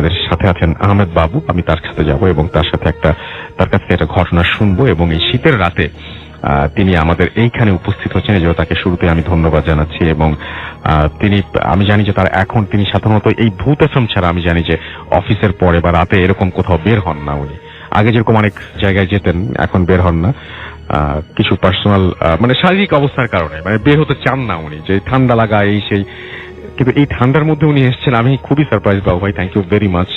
আমাদের সাথে আছেন আহমেদ বাবু। আমি তার সাথে যাব এবং তার কাছ থেকে একটা ঘটনা শুনবো। এবং এই শীতের রাতে তিনি আমাদের এইখানে উপস্থিত হচ্ছেন, এই জন্য তাকে শুরুতে আমি ধন্যবাদ জানাচ্ছি। এবং আমি জানি যে তিনি সাধারণত এই ভূত এফএম ছাড়া আমি জানি যে অফিসের পরে বা রাতে এরকম কোথাও বের হন না উনি। আগে যেরকম অনেক জায়গায় যেতেন, এখন বের হন না, কিছু পার্সোনাল মানে শারীরিক অবস্থার কারণে মানে বের হতে চান না উনি, যে ঠান্ডা লাগা এই সেই। কিন্তু এই ঠান্ডার মধ্যে উনি এসেছেন, আমি খুবই সারপ্রাইজ বাবু ভাই। থ্যাংক ইউ ভেরি মাচ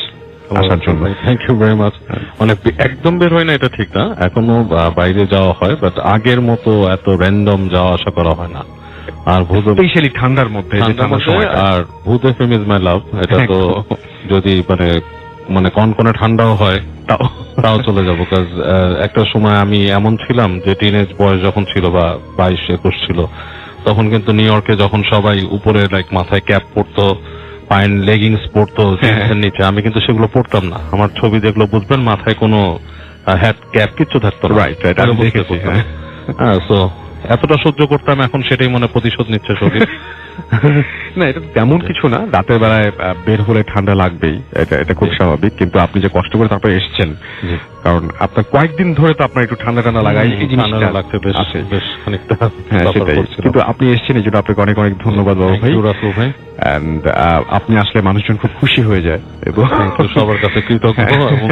আসার জন্য। Thank you very much. মানে একদম বের হয় না এটা ঠিক না, এখনো বাইরে যাওয়া হয়, বাট আগের মতো এত র্যান্ডম যাওয়া আসা করা হয় না। আর ভূত স্পেশালি ঠান্ডার মধ্যে, আর ভূত এফএম ইজ মাই লাভ। এটা তো যদি মানে কনকনে ঠান্ডাও হয় তাও চলে যাবো। কাজ একটা সময় আমি এমন ছিলাম যে টিনেজ বয়স যখন ছিল বা 22-21 ছিল, তখন কিন্তু নিউ ইয়র্কে যখন সবাই উপরে মাথায় ক্যাপ পরতো, পাইন লেগিংস পরতো জিন্সের নিচে, আমি কিন্তু সেগুলো পরতাম না। আমার ছবি দেখলো বুঝবেন মাথায় কোনো হ্যাট ক্যাপ কিচ্ছু থাকতো না। হ্যাঁ, তো এতটা সহ্য করতাম, এখন সেটাই মনে প্রতিশোধ নিচ্ছে শরীর। না, এটা তেমন কিছু না, রাতের বেলায় বের হলে ঠান্ডা লাগবেই, এটা খুব স্বাভাবিক। কিন্তু আপনি যে কষ্ট করে তারপরে এসেছেন, কারণ আপনার কয়েকদিন ধরে তো আপনার একটু ঠান্ডা লাগাই, এই জিনিসটা লাগছে বেশ খানিকটা। হ্যাঁ, সেটাই। কিন্তু আপনি এসেছেন, এই জন্য আপনাকে অনেক অনেক ধন্যবাদ বাবু ভাই। এন্ড আপনি আসলে মানুষজন খুব খুশি হয়ে যায় এবং সবার কাছে কৃতজ্ঞ এবং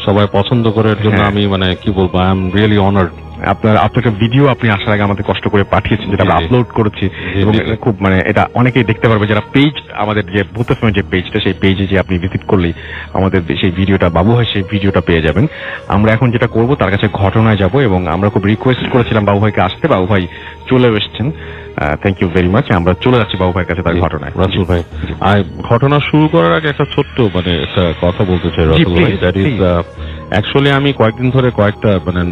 সবাই পছন্দ করার জন্য আমি মানে কি বলবো, আই এম রিয়েলি অনার্ড। আপনার ভিডিও আপনি আসার আগে আমাদের কষ্ট করে পাঠিয়েছেন, যেটা আমরা আপলোড করেছি এবং খুব মানে এটা অনেকেই দেখতে পারবে যারা পেজ, আমাদের যে ভূত এফএম যে পেজটা, সেই পেজে যে আপনি ভিজিট করলেই আমাদের সেই ভিডিওটা, বাবু ভাই সেই ভিডিওটা পেয়ে যাবেন। আমরা এখন যেটা করব, তার কাছে ঘটনায় যাব এবং আমরা খুব রিকোয়েস্ট করেছিলাম বাবু ভাইকে আসতে, বাবু ভাই চলে এসেছেন। Thank you very much. আমরা চলে যাচ্ছি বাবু ভাইয়ের কাছে তার ঘটনায়। রাসেল ভাই, ঘটনা শুরু করার আগে একটা ছোট্ট মানে একটা কথা বলতে চাই রাসেল ভাই। দ্যাট ইজ অ্যাকচুয়ালি আমি কয়েকদিন ধরে কয়েকটা মানে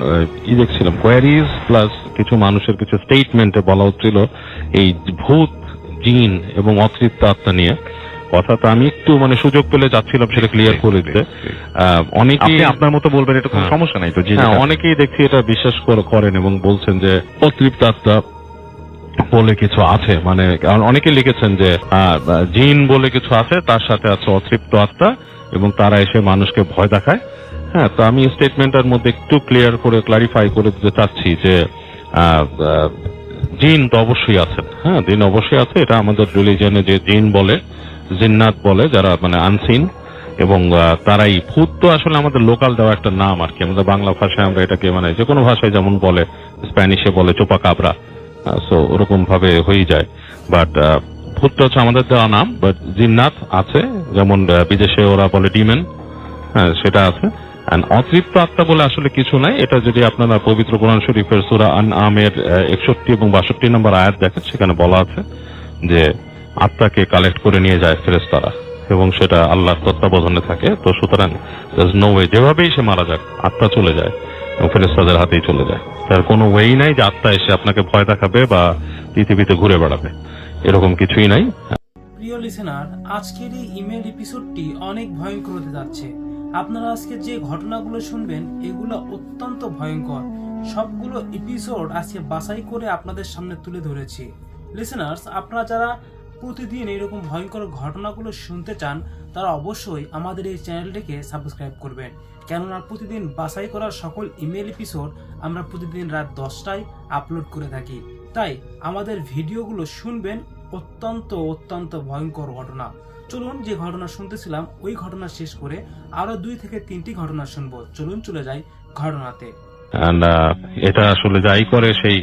দেখছিলাম কোয়ারিজ প্লাস কিছু মানুষের কিছু স্টেটমেন্টে বলা হচ্ছিল এই ভূত, জিন এবং অতৃপ্ত আত্মা নিয়ে কথাটা। আমি একটু মানে সুযোগ পেলে যাচ্ছিলাম সেটা ক্লিয়ার করে দিতে। অনেকেই আপনার মতো বলবেন, এটা কোনো সমস্যা নাই তো। অনেকেই দেখছি এটা বিশ্বাস করেন এবং বলছেন যে অতৃপ্ত আত্মা বলে কিছু আছে, মানে অনেকে লিখেছেন যে জিন বলে কিছু আছে, তার সাথে আছে অতৃপ্ত আত্মা এবং তারা এসে মানুষকে ভয় দেখায়। হ্যাঁ, তো আমি স্টেটমেন্টের মধ্যে একটু ক্লারিফাই করে দিতে চাচ্ছি যে জিন তো অবশ্যই আছেন। হ্যাঁ, জিন অবশ্যই আছে। এটা আমাদের রিলিজিয়নে যে জিন বলে, জিন্নাত বলে, যারা মানে আনসিন, এবং তারাই ভূত তো আসলে আমাদের লোকাল দেওয়া একটা নাম আর কি। আমাদের বাংলা ভাষায় আমরা এটাকে মানে যে কোনো ভাষায় যেমন বলে, স্প্যানিশে বলে চোপা কাবরা, সো ওরকম ভাবে হয়ে যায়। বাট ভূতটা হচ্ছে আমাদের দেওয়া নাম। বাট জিন্নাত আছে, যেমন বিদেশে ওরা বলে ডিমেন, হ্যাঁ সেটা আছে। অতৃপ্ত আত্মা বলে আসলে কিছু নাই। এটা যদি আপনারা পবিত্র কোরআন শরীফের সূরা আনআমের 61 এবং 62 নম্বর আয়াত দেখেন, সেখানে বলা আছে যে আত্মাকে কালেক্ট করে নিয়ে যায় ফেরেশতারা এবং সেটা আল্লাহর তত্ত্বাবধানে থাকে। তো সুতরাং নো ওয়ে, যেভাবেই সে মারা যাক আত্মা চলে যায় এবং ফেরেশতাদের হাতেই চলে যায়। তার কোনো ওয়েই নাই যে আত্মা এসে আপনাকে ভয় দেখাবে বা পৃথিবীতে ঘুরে বেড়াবে, এরকম কিছুই নাই। প্রিয় লিসেনার, আজকের এই ইমেল এপিসোডটি অনেক ভয়ঙ্কর হতে যাচ্ছে। আপনারা আজকে যে ঘটনাগুলো শুনবেন এগুলো অত্যন্ত ভয়ঙ্কর। সবগুলো এপিসোড আজকে বাছাই করে আপনাদের সামনে তুলে ধরেছি। লিসেনার্স, আপনারা যারা প্রতিদিন এরকম ভয়ঙ্কর ঘটনাগুলো শুনতে চান, তারা অবশ্যই আমাদের এই চ্যানেলটিকে সাবস্ক্রাইব করবেন, কেননা প্রতিদিন বাছাই করা সকল ইমেল এপিসোড আমরা প্রতিদিন রাত 10টায় আপলোড করে থাকি। তাই আমাদের ভিডিওগুলো শুনবেন, অত্যন্ত অত্যন্ত ভয়ঙ্কর ঘটনা। চলুন, যে ঘটনা শুনতেছিলাম ওই ঘটনা শেষ করে আরো 2 থেকে 3টি ঘটনা শুনবো। চলুন চলে যাই ঘটনাতে। এটা আসলে যাই করে সেই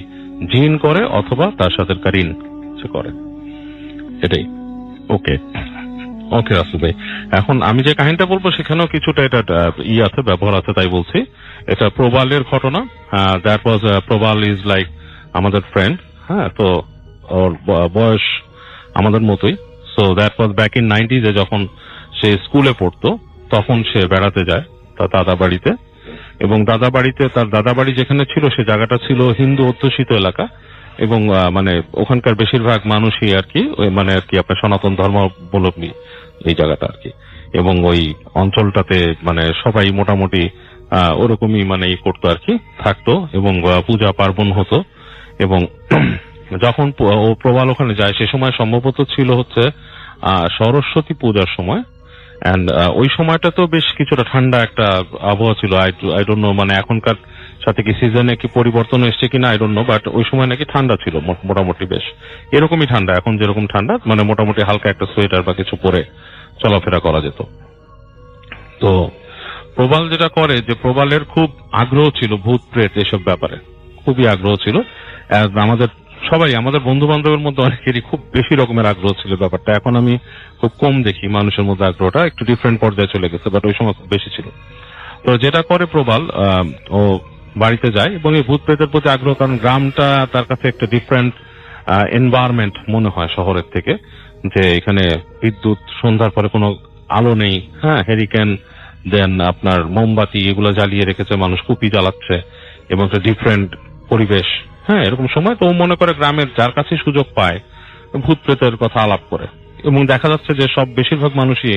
জিন করে অথবা তার সাথে কারিন সে করে, এটাই। ওকে রাসেল ভাই, এখন আমি যে কাহিনীটা বলবো সেখানেও কিছুটা এটা আছে, ব্যবহার আছে, তাই বলছি। এটা প্রবালের ঘটনা। That was Prabal is like আমাদের ফ্রেন্ড। হ্যাঁ, তো ওর বয়স আমাদের মতোই। So that was back in 90s, যখন সে স্কুলে পড়তো তখন সে বেড়াতে যায় তার দাদা বাড়িতে। এবং তার দাদা বাড়ি যেখানে ছিল সে জায়গাটা ছিল হিন্দু অধ্যুষিত এলাকা এবং মানে ওখানকার বেশিরভাগ মানুষই আর কি মানে আর কি আপনার সনাতন ধর্মাবলম্বী এই জায়গাটা আর কি। এবং ওই অঞ্চলটাতে মানে সবাই মোটামুটি ওরকমই মানে করতো আর কি, থাকতো এবং পূজা পার্বণ হতো। এবং যখন ও প্রবাল ওখানে যায় সে সময় সম্ভবত ছিল হচ্ছে সরস্বতী পূজার সময়। অ্যান্ড ওই সময়টা তো বেশ কিছুটা ঠান্ডা একটা আবহাওয়া ছিল। আই ডোন্ট নো মানে এখনকার সাথে কি সিজনে কি পরিবর্তন এসছে কিনা আই ডোন্ট নো, বাট ওই সময় নাকি ঠান্ডা ছিল মোটামুটি বেশ এরকমই ঠান্ডা এখন যেরকম ঠান্ডা, মানে মোটামুটি হালকা একটা সোয়েটার বা কিছু পরে চলাফেরা করা যেত। তো প্রবাল যেটা করে যে প্রবালের খুব আগ্রহ ছিল ভূত প্রেত এসব ব্যাপারে, খুবই আগ্রহ ছিল। আমাদের সবাই আমাদের বন্ধু বান্ধবের মধ্যে অনেকেরই খুব বেশি রকমের আগ্রহ ছিল ব্যাপারটা। এখন আমি খুব কম দেখি মানুষের মধ্যে আগ্রহটা, একটু ডিফারেন্ট পর্যায়ে চলে গেছে, বাট ওই সময় খুব বেশি ছিল। তো যেটা করে প্রবাল ও বাড়িতে যায় এবং এই ভূত প্রেতের প্রতি আগ্রহ, কারণ গ্রামটা তার কাছে একটা ডিফারেন্ট এনভায়রনমেন্ট মনে হয় শহরের থেকে, যে এখানে বিদ্যুৎ সন্ধ্যার পরে কোনো আলো নেই, হ্যাঁ, হেরিকেন দেন আপনার মোমবাতি এগুলো জ্বালিয়ে রেখেছে, মানুষ কুপি জ্বালাচ্ছে এবং একটা ডিফারেন্ট পরিবেশ, হ্যাঁ, এরকম সময় তো মনে করে গ্রামের যার কাছে সুযোগ পায় ভূত প্রেতের কথা আলাপ করে। এবং দেখা যাচ্ছে যে সব বেশিরভাগ মানুষই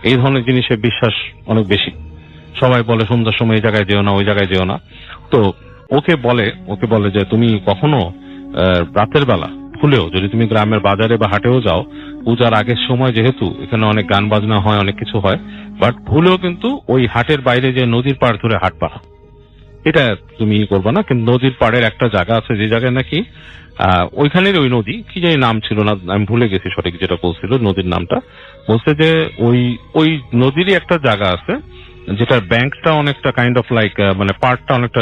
এই ধরনের জিনিসে বিশ্বাস অনেক বেশি। সবাই বলে সন্ধ্যার সময় এই জায়গায় যেও না, ওই জায়গায় যেও না। তো ওকে বলে যে তুমি কখনো রাতের বেলা ভুলেও যদি তুমি গ্রামের বাজারে বা হাটেও যাও, পূজার আগের সময় যেহেতু এখানে অনেক গান বাজনা হয়, অনেক কিছু হয়, বাট ভুলেও কিন্তু ওই হাটের বাইরে যে নদীর পাড় ধরে হাঁটবা না, এটা তুমি করবা না। কিন্তু নদীর পাড়ের একটা জায়গা আছে যে জায়গায় নাকি ওইখানের ওই নদী কি জানি নাম ছিল না, আমি ভুলে গেছি সঠিক যেটা বলছিল নদীর নামটা, বলছে যে ওই নদীরই একটা জায়গা আছে যেটার ব্যাংকটা অনেকটা কাইন্ড অফ লাইক মানে পাড়টা অনেকটা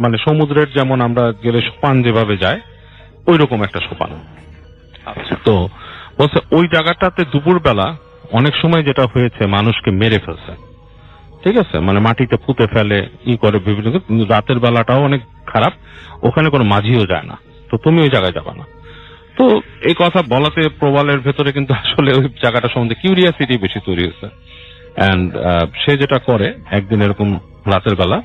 মানে সমুদ্রের যেমন আমরা গেলে সোপান যেভাবে যায় ওই রকম একটা সোপান। তো বলছে ওই জায়গাটাতে দুপুরবেলা অনেক সময় যেটা হয়েছে মানুষকে মেরে ফেলছে, ঠিক আছে, মানে মাটিতে পুঁতে ফেলে করে বিভিন্ন, রাতের বেলাটাও অনেক খারাপ, ওখানে কোনো মাঝিও যায় না, তো তুমি ওই জায়গায় যাবা না। তো এই কথা বলাতে প্রবালের ভেতরে কিন্তু আসলে ওই জায়গাটা সম্বন্ধে কিউরিয়াসিটি বেশি তৈরি হয়েছে। অ্যান্ড সে যেটা করে একদিন এরকম রাতের বেলা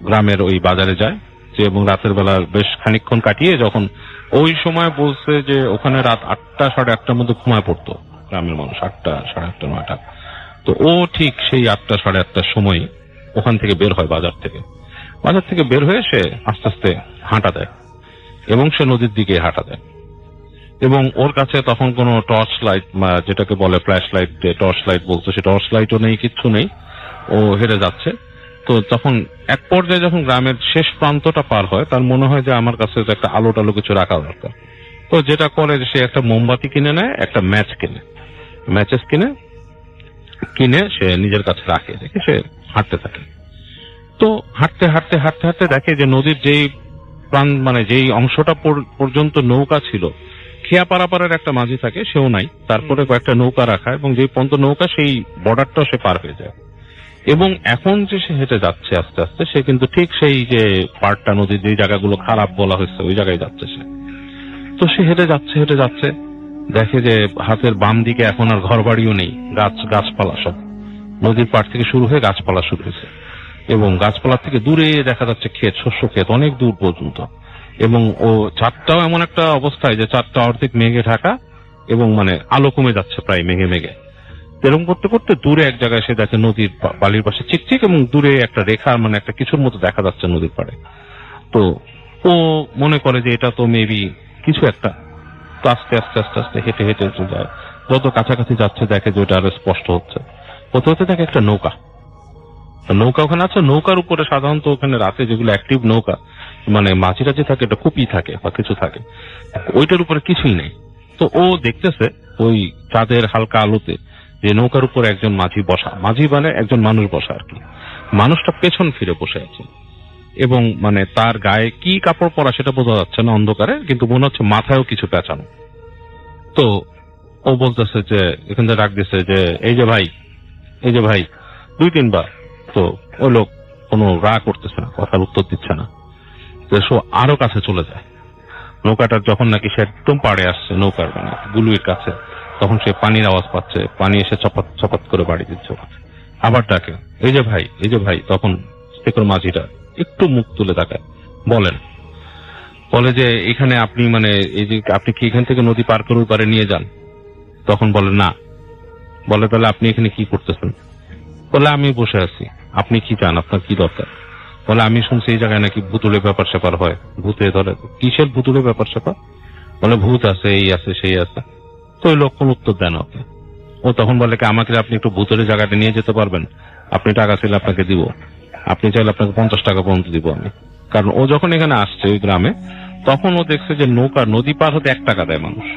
গ্রামের ওই বাজারে যায় যে, এবং রাতের বেলা বেশ খানিকক্ষণ কাটিয়ে যখন ওই সময় বলছে যে ওখানে রাত 8টা সাড়ে 8টার মধ্যে ঘুমায় পড়তো গ্রামের মানুষ, 8টা সাড়ে 8টা 9টা। তো ও ঠিক সেই 8টা সাড়ে 8টার সময় ওখান থেকে বের হয়, বাজার থেকে বের হয়ে সে আস্তে আস্তে হাঁটা দেয় এবং সে নদীর দিকে হাঁটা দেয়। এবং ওর কাছে তখন কোনো টর্চ লাইট, যেটাকে বলে ফ্ল্যাশ লাইট, টর্চ লাইট বলতো, সে টর্চ লাইটও নেই, কিচ্ছু নেই, ও হেঁটে যাচ্ছে। তো তখন এক পর্যায়ে যখন গ্রামের শেষ প্রান্তটা পার হয়, তার মনে হয় যে আমার কাছে একটা আলো টালো কিছু রাখা দরকার। তো যেটা করে সে একটা মোমবাতি কিনে নেয়, একটা ম্যাচেস কিনে সে নিজের কাছে রাখে, রেখে সে হাঁটতে থাকে। তো হাঁটতে দেখে যে নদীর যেই মানে যেই অংশটা পর্যন্ত নৌকা ছিল, খেয়া পারাপারের একটা মাঝি থাকে, সেও নাই, তারপরে কয়েকটা নৌকা রাখা, এবং যেই পর্যন্ত নৌকা সেই বর্ডারটাও সে পার হয়ে যায়। এবং এখন যে সে হেঁটে যাচ্ছে আস্তে আস্তে, সে কিন্তু ঠিক সেই যে পাড়টা নদীর যে জায়গাগুলো খারাপ বলা হয়েছে ওই জায়গায় যাচ্ছে সে। তো সে হেঁটে যাচ্ছে দেখে যে হাতের বাম দিকে এখন আর ঘর বাড়িও নেই, গাছপালা সব নদীর পাড় থেকে শুরু হয়ে গাছপালা শুরু হয়েছে, এবং গাছপালার থেকে দূরে দেখা যাচ্ছে ক্ষেত, শস্য ক্ষেত অনেক দূর পর্যন্ত। এবং ও চাঁদটাও এমন একটা অবস্থায় যে চাঁদটা অর্ধেক মেঘে ঢাকা এবং মানে আলো কমে যাচ্ছে প্রায় মেঘে। এরকম করতে করতে দূরে এক জায়গায় সে দেখে নদীর বালির পাশে চিকচিক, এবং দূরে একটা রেখা মানে একটা কিছুর মতো দেখা যাচ্ছে নদীর পাড়ে। তো ও মনে করে যে এটা তো মেবি কিছু একটা। তো আস্তে আস্তে হেঁটে যায়, যত কাছাকাছি যাচ্ছে দেখে যে ওটা আরো স্পষ্ট হতে দেখে একটা নৌকা ওখানে আছে। নৌকার উপরে সাধারণত ওখানে রাতে যেগুলো অ্যাক্টিভ নৌকা, মানে মাঝিরা যে থাকে, এটা কুপি থাকে বা কিছু থাকে, ওইটার উপরে কিছুই নেই। তো ও দেখতেছে ওই চাঁদের হালকা আলোতে যে নৌকার উপরে একজন মাঝি মানে একজন মানুষ বসা আর কি। মানুষটা পেছন ফিরে বসে আছে, এবং মানে তার গায়ে কি কাপড় পরা সেটা বোঝা যাচ্ছে না অন্ধকারে, কিন্তু মনে হচ্ছে মাথায়ও কিছু পেঁচানো। তো ও বলতেছে যে, এখান থেকে ডাক দিচ্ছে যে এই যে ভাই 2-3 বার। তো ওই লোক কোনো রাগ করতেছে না, কথার উত্তর দিচ্ছে না। সে আরো কাছে চলে যায় নৌকাটা, যখন নাকি সে একদম পাড়ে আসছে নৌকার মানে গুলুইর কাছে, তখন সে পানির আওয়াজ পাচ্ছে, পানি এসে চপাত করে বাড়ি দিচ্ছে। আবার ডাকে এই যে ভাই। তখন শেখর মাঝিটা একটু মুখ তুলে তাকায়, বলে যে এখানে আপনি মানে এই যে আপনি কি এখান থেকে নদী পার করে পারে নিয়ে যান? তখন বলে না। বলে তাহলে আপনি এখানে কি করতেছেন? বলে আমি বসে আছি। আপনি কি চান, আপনার কি দরকার? বলে আমি শুনছি এই জায়গায় নাকি ভুতুড়ে ব্যাপার স্যাপার হয়, ভূতে ধরে। কিসের ভুতুড়ে ব্যাপার স্যাপার? বলে ভূত আছে, এই আছে সেই আছে। তো ওই লোক কোন উত্তর দেন ওকে। ও তখন বলে কি আমাকে আপনি একটু ভূতের জায়গাটা নিয়ে যেতে পারবেন, আপনি টাকা চাইলে আপনাকে দিব, আপনি চাইলে আপনাকে 50 টাকা পর্যন্ত দিব আমি। কারণ ও যখন এখানে আসছে ওই গ্রামে, তখন ও দেখছে যে নদী পার হতে 1 টাকা দেয় মানুষ,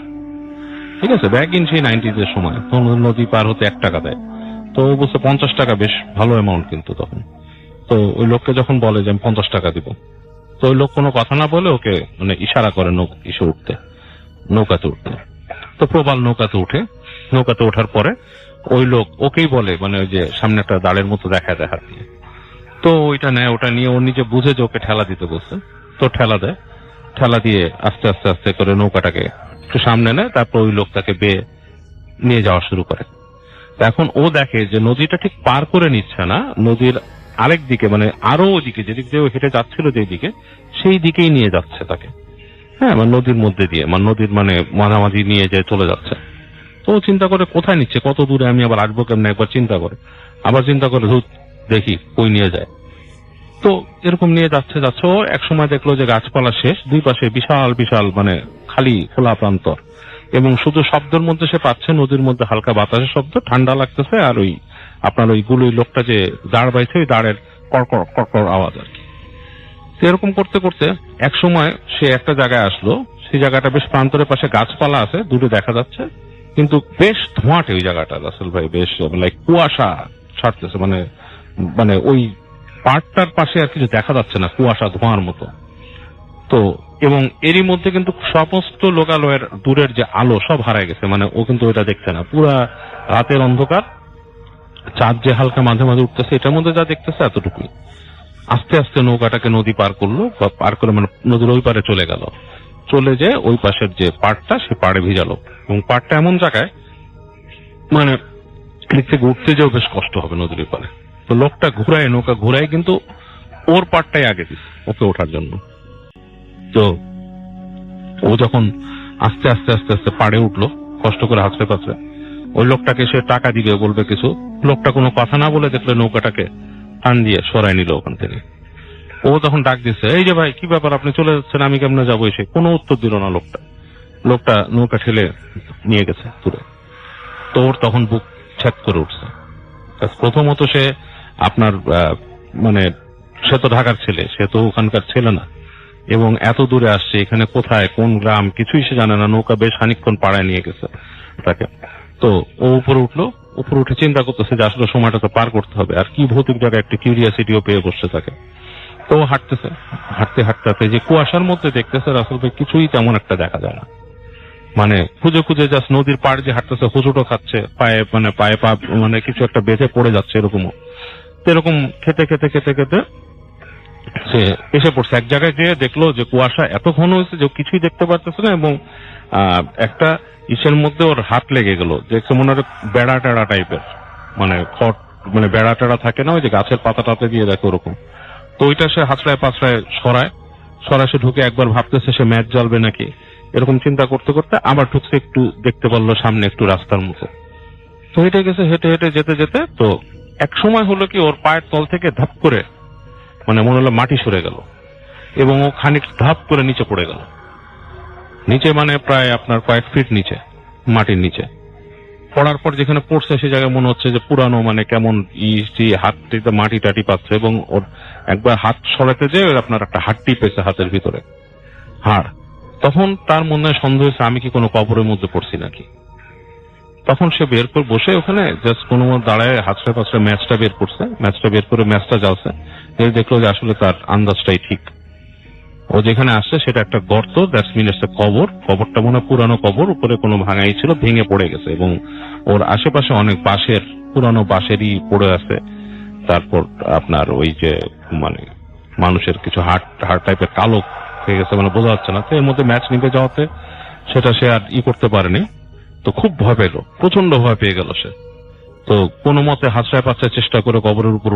ঠিক আছে, ব্যাক ইন সেই 90s এর সময় তখন নদী পার হতে 1 টাকা দেয়। তো ও বলছে 50 টাকা বেশ ভালো অ্যামাউন্ট কিন্তু তখন। তো ওই লোককে যখন বলে যে আমি 50 টাকা দিব, তো ওই লোক কোনো কথা না বলে ওকে মানে ইশারা করে নৌকাতে উঠতে। তো প্রবাল নৌকাতে ওঠার পরে ওই লোক ওকেই বলে মানে ওই যে সামনে একটা দাঁড়ের মতো দেখা যায় হাত দিয়ে, তো ওইটা নেয়, ওটা নিয়ে ওর নিজে বুঝে যে ওকে ঠেলা দিতে বলছে, তো ঠেলা দেয়, ঠেলা দিয়ে আস্তে আস্তে আস্তে করে নৌকাটাকে একটু সামনে নেয়, তারপর ওই লোক তাকে বেয়ে নিয়ে যাওয়া শুরু করে। এখন ও দেখে যে নদীটা ঠিক পার করে নিচ্ছে না, নদীর আরেক দিকে মানে আরো ওদিকে যেদিক দিয়ে হেঁটে যাচ্ছিল যেদিকে, সেই দিকেই নিয়ে যাচ্ছে তাকে। হ্যাঁ, মানে নদীর মধ্যে দিয়ে, মানে নদীর মানে মাঝামাঝি নিয়ে যেয়ে চলে যাচ্ছে। তো চিন্তা করে কোথায় নিচ্ছে, কত দূরে আমি আবার আসবো কেমন, একবার চিন্তা করে আবার চিন্তা করে দেখি কই নিয়ে যায়। তো এরকম নিয়ে যাচ্ছে ও এক সময় দেখলো যে গাছপালা শেষ, দুই পাশে বিশাল বিশাল মানে খালি খোলা প্রান্তর, এবং শুধু শব্দের মধ্যে সে পাচ্ছে নদীর মধ্যে হালকা বাতাসের শব্দ, ঠান্ডা লাগতেছে, আর ওই আপনার ওই লোকটা যে দাঁড় বাইছে ওই দাঁড়ের কড়কড় কড়কড় আওয়াজ আর কি। এরকম করতে করতে এক সময় সে একটা জায়গায় আসলো, সেই জায়গাটা বেশ প্রান্তরের পাশে গাছপালা আছে, দূরে দেখা যাচ্ছে, কিন্তু বেশ ধোঁয়াটে ওই জায়গাটা রাসেল ভাই, বেশ লাইক কুয়াশা ছাড়তেছে, মানে ওই পাড়টার পাশে আর কিছু দেখা যাচ্ছে না, কুয়াশা ধোঁয়ার মতো। তো এবং এরই মধ্যে কিন্তু সমস্ত লোকালয়ের দূরের যে আলো সব হারায় গেছে, মানে ও কিন্তু ওইটা দেখছে না, পুরা রাতের অন্ধকার, চাঁদ যে হালকা মাঝে মাঝে উঠতেছে, এটার মধ্যে যা দেখতেছে এতটুকুই। আস্তে আস্তে নৌকাটাকে নদী পার করলো, পার করে মানে নদীর ওই পারে চলে গেল, চলে যে ওই পাশের যে পাড়টা সে পাড়ে ভিজালো, এবং পাড়টা এমন জায়গায় মানে এদিক থেকে উঠতে যেও বেশ কষ্ট হবে নদীর পারে। তো লোকটা নৌকা ঘুরায় কিন্তু ওর পাড়টাই আগে দিচ্ছে ওকে ওঠার জন্য। তো ও যখন আস্তে আস্তে আস্তে আস্তে পাড়ে উঠলো কষ্ট করে হাসতে পারছে, ওই লোকটাকে সে টাকা দিবে বলবে কিছু, লোকটা কোনো কথা না বলে দেখলে নৌকাটাকে টান দিয়ে সরাই নিল ওখান থেকে। ও তখন ডাক দিচ্ছে, এই যে ভাই কি ব্যাপার, আপনি চলে যাচ্ছেন, আমি কেমনে যাবো? এসে কোনো উত্তর দিল না লোকটা নৌকা ঠেলে নিয়ে গেছে দূরে। তো ওর তখন বুক ছেদ করে উঠছে। প্রথমত সে আপনার মানে সে তো ঢাকার ছেলে, সে তো ওখানকার ছেলে না, এবং এত দূরে আসছে, এখানে কোথায় কোন গ্রাম কিছুই সে জানে না, নৌকা বেশ খানিকক্ষণ পাড়ায় নিয়ে গেছে তাকে। তো ও উপরে উঠে চিন্তা করতেছে যে আসলে সময়টা তো পার করতে হবে, আর কি ভৌতিক জায়গায় একটা কিউরিয়াসিটিও পেয়ে বসছে তাকে। তো হাঁটতেছে, হাঁটতে হাঁটতে যে কুয়াশার মধ্যে দেখতেছে আসলে কিছুই তেমন একটা দেখা যায় না, মানে খুঁজে জাস্ট নদীর পাড় যে হাঁটতেছে, হোঁচটো খাচ্ছে, পায়ে পা মানে কিছু একটা বেঁধে পড়ে যাচ্ছে এরকমও। এরকম খেতে সে এসে পড়ছে এক জায়গায়, যে দেখলো যে কুয়াশা এত ঘন হয়েছে যে কিছুই দেখতে পারতেছে না, এবং একটা ইসের মধ্যে ওর হাত লেগে গেল, দেখছে মনে হয় বেড়া টেড়া টাইপের, মানে খড়, মানে বেড়া টেড়া থাকে না ওই যে গাছের পাতা টাতে দিয়ে দেখে ওরকম। তো ওইটা সে হাঁচড়ায় পাঁচড়ায় সরায় সে ঢুকে একবার ভাবতেছে সে ম্যাচ জ্বালবে নাকি, এরকম চিন্তা করতে করতে আবার ঢুকছে, একটু দেখতে পারলো সামনে একটু রাস্তার মতো। তো হেঁটে গেছে, হেঁটে যেতে তো এক সময় হলো কি ওর পায়ের তল থেকে ধাপ করে মানে মনে হলো মাটি সরে গেল, এবং ও খানিক ধাপ করে নিচে পড়ে গেল, নিচে মানে প্রায় আপনার কয়েক ফিট নিচে, মাটির নিচে পড়ার পর যেখানে পড়ছে সে জায়গায় মনে হচ্ছে যে পুরানো মানে কেমন হাতটিতে মাটি টাটি পাচ্ছে, এবং ওর একবার হাত সরাতে যে আপনার একটা হাড্ডি পেয়েছে হাতের ভিতরে, হাড়। তখন তার মনে সন্দেহ হয়েছে আমি কি কোনো কবরের মধ্যে পড়ছি নাকি। তখন সে বের করে বসে ওখানে জাস্ট কোনো দাঁড়ায় হাতটা পাশে ম্যাচটা বের করছে, ম্যাচটা বের করে ম্যাচটা জ্বালছে, দেখলো যে আসলে তার আন্দাজটাই ঠিক। ও যেখানে আসছে সেটা একটা গর্ত, দ্যাটস মিন একটা কবরটা মনে পুরানো কবর, উপরে কোনো ভাঙাই ছিল, ভেঙে পড়ে গেছে, এবং ওর আশেপাশে অনেক পুরানো বাঁশেরই পড়ে আছে। তারপর আপনার ওই যে মানে মানুষের কিছু হাড় টাইপের কালো হয়ে গেছে, মানে বোঝা যাচ্ছে না। তো এর মধ্যে ম্যাচ নিভে যাওয়াতে সেটা সে আর করতে পারেনি। তো খুব ভয় পেল, প্রচন্ড ভয় পেয়ে গেল সে। তো কোনো মতে হাতড়ায় পাচ্ছায় চেষ্টা করে কবরের উপর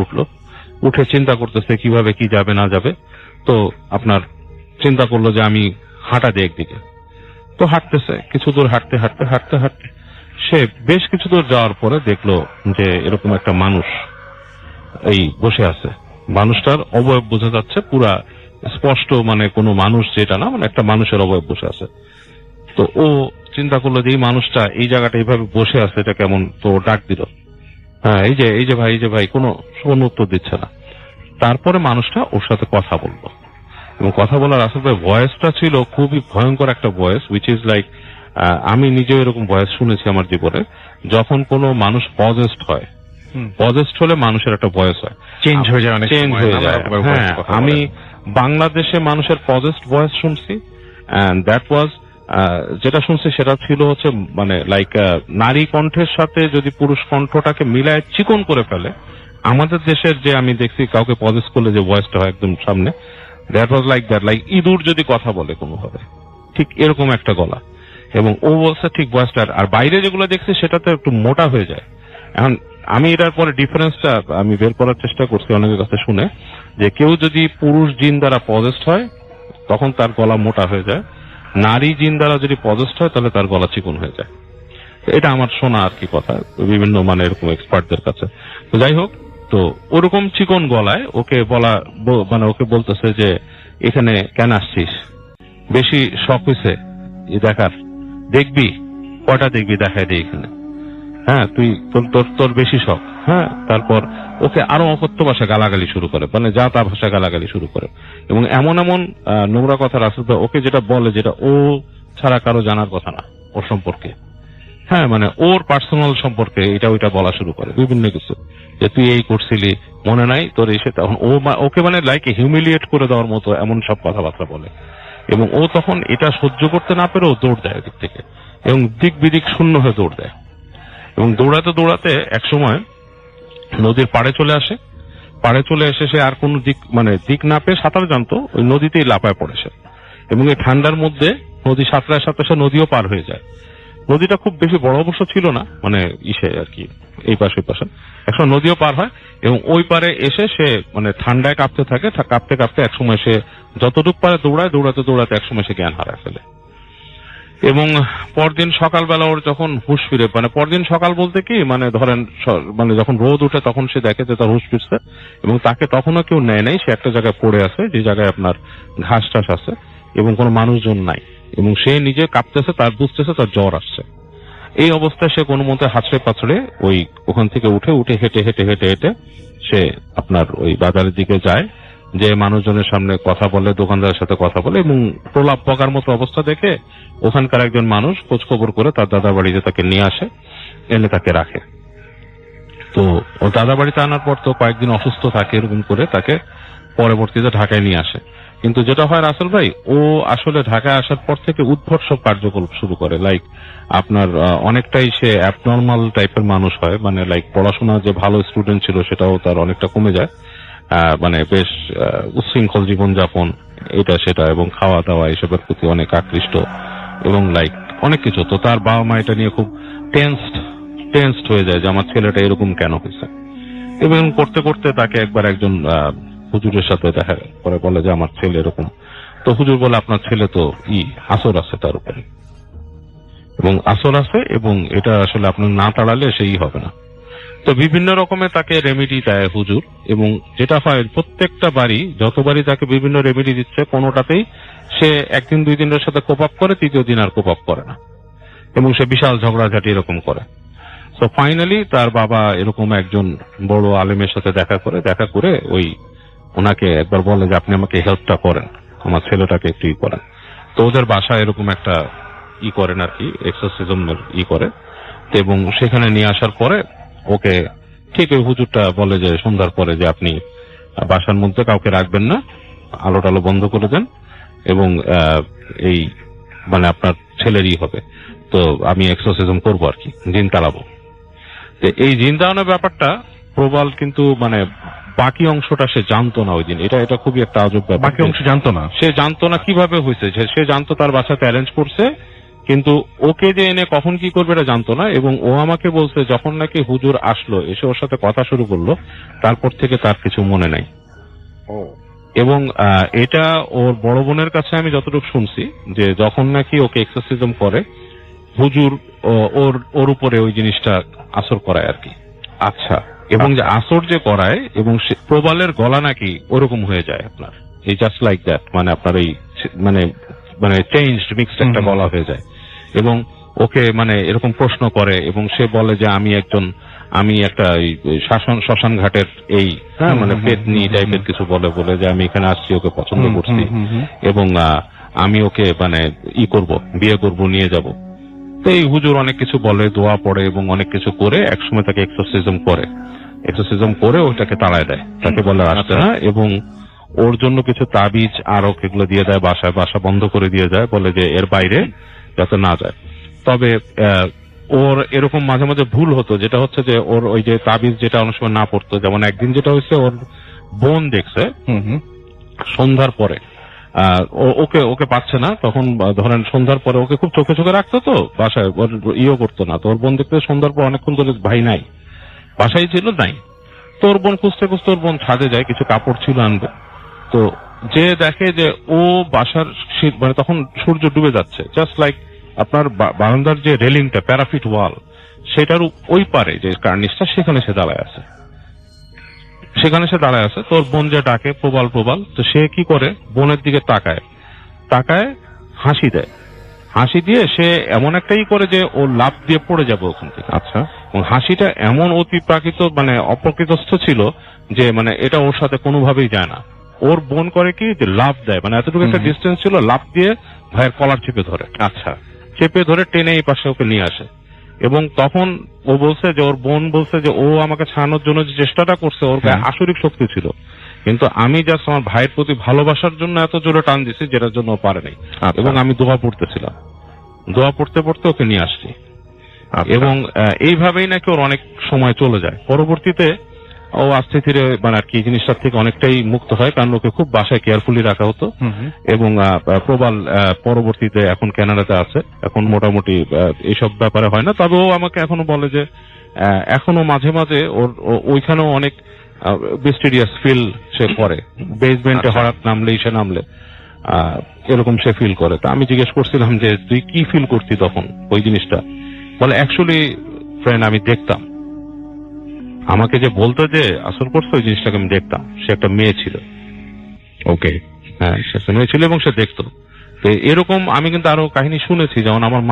উঠে চিন্তা করতেছে কিভাবে কি যাবে না যাবে। তো আপনার চিন্তা করলো যে আমি হাঁটা দিই একদিকে। তো হাঁটতেছে, কিছু দূর হাঁটতে সে বেশ কিছু দূর যাওয়ার পরে দেখলো যে এরকম একটা মানুষ এই বসে আছে। মানুষটার অবয়ব বোঝা যাচ্ছে পুরা স্পষ্ট, মানে কোনো মানুষ যেটা না, মানে একটা মানুষের অবয়ব বসে আছে। তো ও চিন্তা করলো যে এই মানুষটা এই জায়গাটা এইভাবে বসে আছে, এটা কেমন, তো ডাক দিল, হ্যাঁ এই যে ভাই কোনো উত্তর দিচ্ছে না। তারপরে মানুষটা ওর সাথে কথা বললো, এবং কথা বলার আসলে ভয়েসটা ছিল খুবই ভয়ঙ্কর একটা ভয়েস, উইচ ইজ লাইক, আমি নিজেও এরকম ভয়েস শুনেছি আমার জীবনে। যখন কোনো মানুষ পজেসড হয়, পজেসড হলে মানুষের একটা ভয়েস হয়, চেঞ্জ হয়ে যায়, অনেক চেঞ্জ সময়, হয়ে নানা যায়। রকমের হ্যাঁ, voice কথা আমি বলে। বাংলাদেশে মানুষের পজেসড ভয়েস শুনছি, এন্ড দ্যাট ওয়াজ, যেটা শুনছি সেটা ছিল হচ্ছে মানে লাইক নারী কণ্ঠের সাথে যদি পুরুষ কণ্ঠটাকে মিলায় চিকন করে ফেলে। আমাদের দেশের যে আমি দেখছি কাউকে পজেস করলে যে ভয়েসটা হয় একদম সামনে, that was like that, like ইঁদুর যদি কথা বলে কোনোভাবে, ঠিক এরকম একটা গলা। এবং ও বলছে ঠিক ভয়েসটা, আর বাইরে যেগুলো দেখছি সেটাতে একটু মোটা হয়ে যায়। এখন আমি এটার পরে ডিফারেন্সটা আমি বের করার চেষ্টা করছি অনেকের কাছে শুনে, যে কেউ যদি পুরুষ জিন দ্বারা পজেসড হয় তখন তার গলা মোটা হয়ে যায়, নারী জিন দ্বারা যদি পজেসড হয় তাহলে তার গলা চিকন হয়ে যায়। এটা আমার শোনা আর কি কথা বিভিন্ন মানে এরকম এক্সপার্টদের কাছে। তো যাই হোক, তো ওরকম চিকন গলায় ওকে মানে ওকে বলতেছে যে এখানে কেন আসছিস, বেশি শখ হয়েছে দেখার, দেখবি কয়টা দেখবি, দেখায় দে এখানে, হ্যাঁ তুই তোর বেশি শখ। হ্যাঁ, তারপর ওকে আরো অকথ্য ভাষা গালাগালি শুরু করে, মানে যা তা ভাষা গালাগালি শুরু করে, এবং এমন নোংরা কথা রাসূল ওকে যেটা বলে, যেটা ও ছাড়া কারো জানার কথা না ওর সম্পর্কে। হ্যাঁ, মানে ওর পার্সোনাল সম্পর্কে এটা ওইটা বলা শুরু করে বিভিন্ন কিছু, যে তুই এই করছিলি মনে নাই তোর এসে, তখন ওকে মানে লাইক হিউমিলিয়েট করে দেওয়ার মতো এমন সব কথাবার্তা বলে। এবং ও তখন এটা সহ্য করতে না পেরে ও দৌড় দেয় দিক থেকে, এবং দিক বিদিক শূন্য হয়ে দৌড় দেয়। এবং দৌড়াতে দৌড়াতে একসময় নদীর পাড়ে চলে আসে। পাড়ে চলে এসে সে আর কোন দিক না পেয়ে সাঁতার জানতো, ওই নদীতেই লাফায় পড়ে সে। এবং এই ঠান্ডার মধ্যে নদী সাঁতরায় সাথে নদীও পার হয়ে যায়। নদীটা খুব বেশি বড় অবশ্য ছিল না, মানে ইসে আর কি, এই পাশে ওই পাশে একসময় নদীও পার হয়। এবং ওই পারে এসে সে মানে ঠান্ডায় কাঁপতে থাকে, কাঁপতে কাঁপতে একসময় সে যতটুকু পারে দৌড়ায়, দৌড়াতে দৌড়াতে একসময় সে জ্ঞান হারায় ফেলে। এবং পরদিন সকালবেলা ওর যখন হুঁশ ফিরে, মানে পরদিন সকাল বলতে কি মানে ধরেন মানে যখন রোদ উঠে তখন সে দেখে যে তার হুঁশ ফিরছে, এবং তাকে তখনও কেউ নেয় নাই, সে একটা জায়গায় পড়ে আছে যে জায়গায় আপনার ঘাস টাস আছে এবং কোনো মানুষজন নাই, এবং সে নিজে কাঁপতেছে, তার বুঝতেছে তার জ্বর আসছে। এই অবস্থায় সে কোনো মতে হাঁচড়ে পাছড়ে ওই ওখান থেকে উঠে হেঁটে হেঁটে হেঁটে হেঁটে সে আপনার ওই বাজারের দিকে যায়, যে মানুষজনের সামনে কথা বলে, দোকানদারের সাথে কথা বলে, এবং প্রলাপ বকার মতো অবস্থা দেখে ওখানকার একজন মানুষ খোঁজ খবর করে তার দাদা বাড়িতে তাকে নিয়ে আসে, এনে তাকে রাখে। তো ও দাদা বাড়িতে আনার পর তো কয়েকদিন অসুস্থ থাকে, এরকম করে তাকে পরবর্তীতে ঢাকায় নিয়ে আসে। কিন্তু যেটা হয় রাসেল ভাই, ও আসলে ঢাকায় আসার পর থেকে উদ্ভট সব কার্যকলাপ শুরু করে, লাইক আপনার অনেকটাই সে অ্যাবনর্মাল টাইপের মানুষ হয়, মানে লাইক পড়াশোনা যে ভালো স্টুডেন্ট ছিল সেটাও তার অনেকটা কমে যায়, মানে বেশ উচ্ছৃঙ্খল জীবনযাপন এটা সেটা, এবং খাওয়া দাওয়া এসবের প্রতি অনেক আকৃষ্ট, এবং লাইক অনেক কিছু। তো তার বাবা মা এটা নিয়ে খুব টেন্সড হয়ে যায় যে আমার ছেলেটা এরকম কেন হয়েছে। এবং করতে করতে তাকে একবার একজন হুজুরের সাথে দেখা করে, বলে যে আমার ছেলে এরকম। তো হুজুর বলে আপনার ছেলে তো আসর আছে তার উপরে, এবং আসর আছে, এবং এটা আসলে আপনার না তাড়ালে সেই হবে না। তো বিভিন্ন রকমের তাকে রেমেডি দেয় হুজুর, এবং যেটা হয় প্রত্যেকটা বাড়ি যতবারই তাকে বিভিন্ন রেমেডি দিচ্ছে কোনোটাতেই সে একদিন দুই দিনের সাথে কোপ আপ করে, তৃতীয় দিন আর কোপ আপ করে না, এবং সে বিশাল ঝগড়াঝাটি এরকম করে। তো ফাইনালি তার বাবা এরকম একজন বড় আলেমের সাথে দেখা করে ওই ওনাকে একবার বলে যে আপনি আমাকে হেল্পটা করেন, আমার ছেলেটাকে একটু করেন। তো ওদের বাসায় এরকম একটা করেন আর কি, এক্সোরসিজমের করে। এবং সেখানে নিয়ে আসার পরে ওকে ঠিক ওই হুজুরটা বলে যে সন্ধ্যার পরে যে আপনি বাসার মধ্যে কাউকে রাখবেন না, আলো টালো বন্ধ করে দেন, এবং এই মানে আপনার ছেলেরই হবে। তো আমি এক্সোরসিজম করবো আর কি, জিন তাড়াবো। এই জিন তাড়ানোর ব্যাপারটা প্রবল, কিন্তু মানে বাকি অংশটা সে জানতো না ওই দিন। এটা খুবই একটা আজব ব্যাপার। বাকি অংশ জানতো না, সে জানতো না কিভাবে হয়েছে। সে জানতো তার বাসাতে অ্যারেঞ্জ করছে, কিন্তু ওকে যে এনে কখন কি করবে এটা জানতো না। এবং ও আমাকে বলছে যখন নাকি হুজুর আসলো, এসে ওর সাথে কথা শুরু করলো, তারপর থেকে তার কিছু মনে নাই। এবং এটা ওর বড় বোনের কাছে আমি যতটুকু শুনছি, যে যখন নাকি ওকে এক্সারসিজম করে হুজুর ওর উপরে ওই জিনিসটা আসর করায় আর কি। আচ্ছা, এবং যে আসর যে করায়, এবং প্রবালের গলা নাকি ওরকম হয়ে যায় আপনার, এই জাস্ট লাইক দ্যাট, মানে আপনার এই মানে চেঞ্জড মিক্সড একটা গলা হয়ে যায়। এবং ওকে মানে এরকম প্রশ্ন করে এবং সে বলে যে আমি একটা শ্মশান ঘাটের এই মানে পেতনি টাইপের কিছু বলে যে আমি এখানে আসছি, ওকে পছন্দ করছি এবং আমি ওকে মানে বিয়ে করব, নিয়ে যাব। তো এই হুজুর অনেক কিছু বলে, দোয়া পড়ে এবং অনেক কিছু করে একসময় তাকে এক্সোসিজম করে ওটাকে তাড়ায় দেয়, তাকে বলে আসতে না, এবং ওর জন্য কিছু তাবিজ আরো এগুলো দিয়ে দেয়, বাসা বন্ধ করে দিয়ে যায়, বলে যে এর বাইরে যাতে না যায়। তবে ওর এরকম মাঝে মাঝে ভুল হতো, যেটা হচ্ছে যে ওর ওই যে তাবিজ যেটা অনেক সময় না পড়তো। যেমন একদিন যেটা হয়েছে, ওর বোন দেখছে সন্ধ্যার পরে ওকে পাচ্ছে না, তখন ধরেন সন্ধ্যার পরে ওকে খুব চোখে রাখতো, তো বাসায় ওর করতো না। তো ওর বোন দেখতে সন্ধ্যার পর অনেকক্ষণ ধরে ভাই নাই, বাসায় ছিল নাই। তো ওর বোন খুঁজতে ওর বোন ছাদে যায়, কিছু কাপড় ছিল আনবে। তো যে দেখে যে ও বাসার মানে তখন সূর্য ডুবে যাচ্ছে, জাস্ট লাইক আপনার বারান্দার যে রেলিংটা, প্যারাফিট ওয়াল, সেটার ওই পারে যে কার্নিশটা, সেখানে সে দাঁড়ায় আছে। তোর বোন যে ডাকে প্রবাল, তো সে কি করে, বোনের দিকে তাকায় হাসি দিয়ে সে এমন একটাই করে যে ও লাফ দিয়ে পড়ে যাবে ওখান থেকে। আচ্ছা। এবং হাসিটা এমন অতি প্রাকৃত মানে অপ্রকৃতস্থ ছিল যে মানে এটা ওর সাথে কোনোভাবেই যায় না। ওর বোন করে কি, যে লাফ দেয়, মানে এতটুকু একটা ডিস্টেন্স ছিল, লাফ দিয়ে ভাইয়ের কলার চেপে ধরে। আচ্ছা। চেপে ধরে টেনে এই পাশে ওকে নিয়ে আসে। এবং তখন ও বলছে যে, ওর বোন বলছে যে ও আমাকে ছাড়ানোর জন্য যে চেষ্টাটা করছে, ওর গায়ে আসরিক শক্তি ছিল, কিন্তু আমি জাস্ট আমার ভাইয়ের প্রতি ভালোবাসার জন্য এত জোরে টান দিছি, যেটার জন্য ও পারে নাই। এবং আমি দোয়া পড়তেছিলাম, দোয়া পড়তে ওকে নিয়ে আসছি। এবং এইভাবেই নাকি ওর অনেক সময় চলে যায়। পরবর্তীতে ও আস্তে ধীরে মানে আর কি জিনিসটার থেকে অনেকটাই মুক্ত হয়, কারণ ওকে খুব বাসায় কেয়ারফুলি রাখা হতো। এবং প্রবাল পরবর্তীতে এখন কানাডাতে আছে, এখন মোটামুটি এইসব ব্যাপারে হয় না। তবে ও আমাকে এখনো বলে যে এখনো মাঝে মাঝে ওর ওইখানেও অনেক মিস্টিরিয়াস ফিল সে করে, বেসমেন্টে হঠাৎ নামলে এরকম সে ফিল করে। তা আমি জিজ্ঞেস করছিলাম যে তুই কি ফিল করতি তখন ওই জিনিসটা? বলে অ্যাকচুয়ালি ফ্রেন্ড, আমি দেখতাম, আমাকে যে বলতো যে আসল করছে ওই জিনিসটাকে আমি দেখতাম। সে একটা মেয়ে ছিল। ওকে, হ্যাঁ, সে মেয়ে ছিল এবং সে দেখতো। তো এরকম আমি কিন্তু আরো কাহিনী শুনেছি, যেমন আমার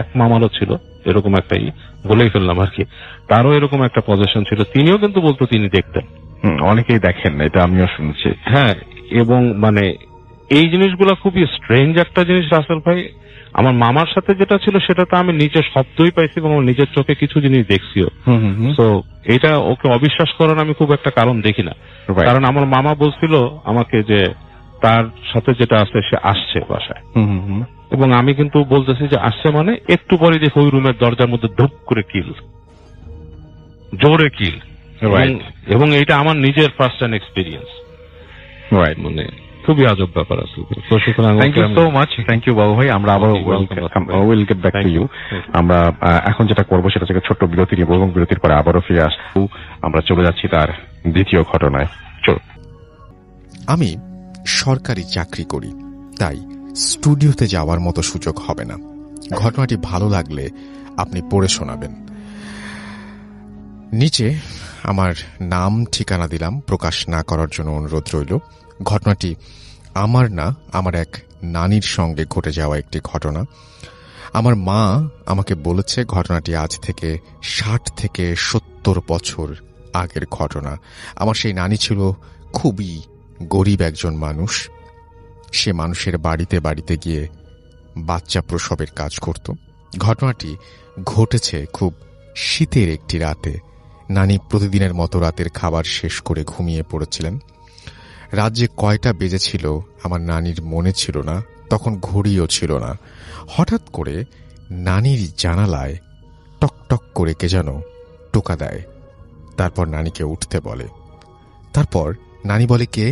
এক মামারও ছিল এরকম একটাই, বলেই ফেললাম আর কি, তারও এরকম একটা পজিশন ছিল, তিনিও কিন্তু বলতো তিনি দেখতেন। অনেকেই দেখেন, এটা আমিও শুনেছি। হ্যাঁ, এবং মানে এই জিনিসগুলো খুবই স্ট্রেঞ্জ একটা জিনিস রাসেল ভাই। আমার মামার সাথে যেটা ছিল সেটা তো আমি নিজের শব্দই পাইছি এবং নিজের চোখে কিছু জিনিস দেখছিও। তো এটা ওকে অবিশ্বাস করার আমি খুব একটা কারণ দেখি না, কারণ আমার মামা বলছিল আমাকে যে তার সাথে যেটা আছে সে আসছে বাসায়, এবং আমি কিন্তু বলতেছি যে আসছে মানে একটু পরে দেখি ওই রুমের দরজার মধ্যে ধুপ করে জোরে কিল, এবং এটা আমার নিজের ফার্স্ট হ্যান্ড এক্সপিরিয়েন্স। মানে খুবই আজব ব্যাপার আছে। Thank you so much. Thank you Babu ভাই। আমরা আবার will get back to you. আমরা এখন যেটা করবো সেটা থেকে ছোট্ট বিরতি নিব এবং বিরতির পরে আবারও ফিরে আসবো। আমরা চলে যাচ্ছি তার দ্বিতীয় ঘটনায়। চল। আমি সরকারি চাকরি করি, তাই স্টুডিওতে যাওয়ার মতো সুযোগ হবে না। ঘটনাটি ভালো লাগলে আপনি পড়ে শোনাবেন। নিচে আমার নাম ঠিকানা দিলাম, প্রকাশ না করার জন্য অনুরোধ রইল। ঘটনাটি আমার না, আমার এক নানির সঙ্গে ঘটে যাওয়া একটি ঘটনা। আমার মা আমাকে বলেছে ঘটনাটি আজ থেকে 60 থেকে 70 বছর আগের ঘটনা। আমার সেই নানি ছিল খুবই গরিব একজন মানুষ। সে মানুষের বাড়িতে বাড়িতে গিয়ে বাচ্চা প্রসবের কাজ করত। ঘটনাটি ঘটেছে খুব শীতের একটি রাতে। নানি প্রতিদিনের মতো রাতের খাবার শেষ করে ঘুমিয়ে পড়েছিলেন। রাত যে কয়টা বেজেছিল আমার নানির মনে ছিল না, তখন ঘড়িও ছিল না। হঠাৎ করে নানির জানালায় টক টক করে কে যেন টোকা দেয়। তারপর নানিকে উঠতে বলে। তারপর নানি বলে, কে?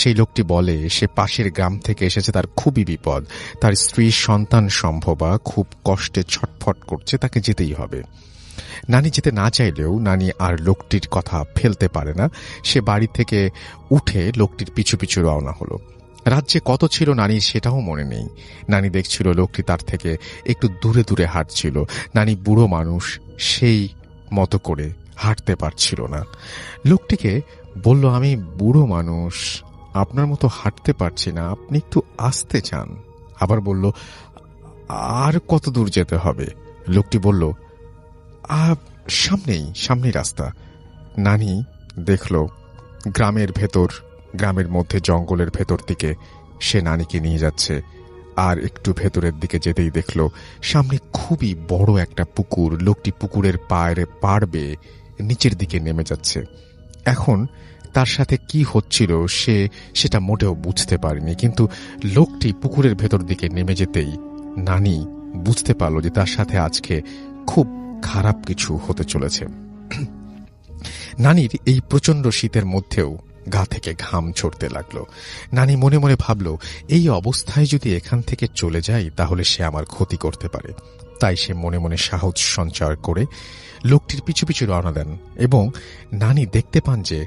সেই লোকটি বলে সে পাশের গ্রাম থেকে এসেছে, তার খুবই বিপদ, তার স্ত্রীর সন্তান সম্ভবা খুব কষ্টে ছটফট করছে, তাকে যেতেই হবে। নানি যেতে না চাইলেও নানি আর লোকটির কথা ফেলতে পারে না। সে বাড়ি থেকে উঠে লোকটির পিছু পিছু রওনা হলো। রাত যে কত ছিল নানির সেটাও মনে নেই। নানি দেখছিল লোকটি তার থেকে একটু দূরে দূরে হাঁটছিল। নানি বুড়ো মানুষ, সেই মতো করে হাঁটতে পারছিল না। লোকটিকে বলল, আমি বুড়ো মানুষ, আপনার মতো হাঁটতে পারছি না, আপনি একটু আসতে চান। আবার বলল, আর কত দূর যেতে হবে? লোকটি বলল, সামনেই রাস্তা। নানি দেখল গ্রামের মধ্যে জঙ্গলের ভেতর দিকে সে নানিকে নিয়ে যাচ্ছে। আর একটু ভেতরের দিকে যেতেই দেখল সামনে খুবই বড় একটা পুকুর। লোকটি পুকুরের পাড় বেয়ে নিচের দিকে নেমে যাচ্ছে। এখন তার সাথে কি হচ্ছিল সেটা মোটেও বুঝতে পারেনি, কিন্তু লোকটি পুকুরের ভেতর দিকে নেমে যেতেই নানি বুঝতে পারল যে তার সাথে আজকে খুব খারাপ কিছু হতে চলেছে। নানির এই প্রচন্ড শীতের মধ্যেও গা থেকে ঘাম ঝরতে লাগলো। নানি মনে মনে ভাবল, এই অবস্থায় যদি এখান থেকে চলে যাই তাহলে সে আমার ক্ষতি করতে পারে। তাই সে মনে মনে সাহস সঞ্চার করে লোকটির পিছু পিছু রওনা দেন এবং নানি দেখতে পান যে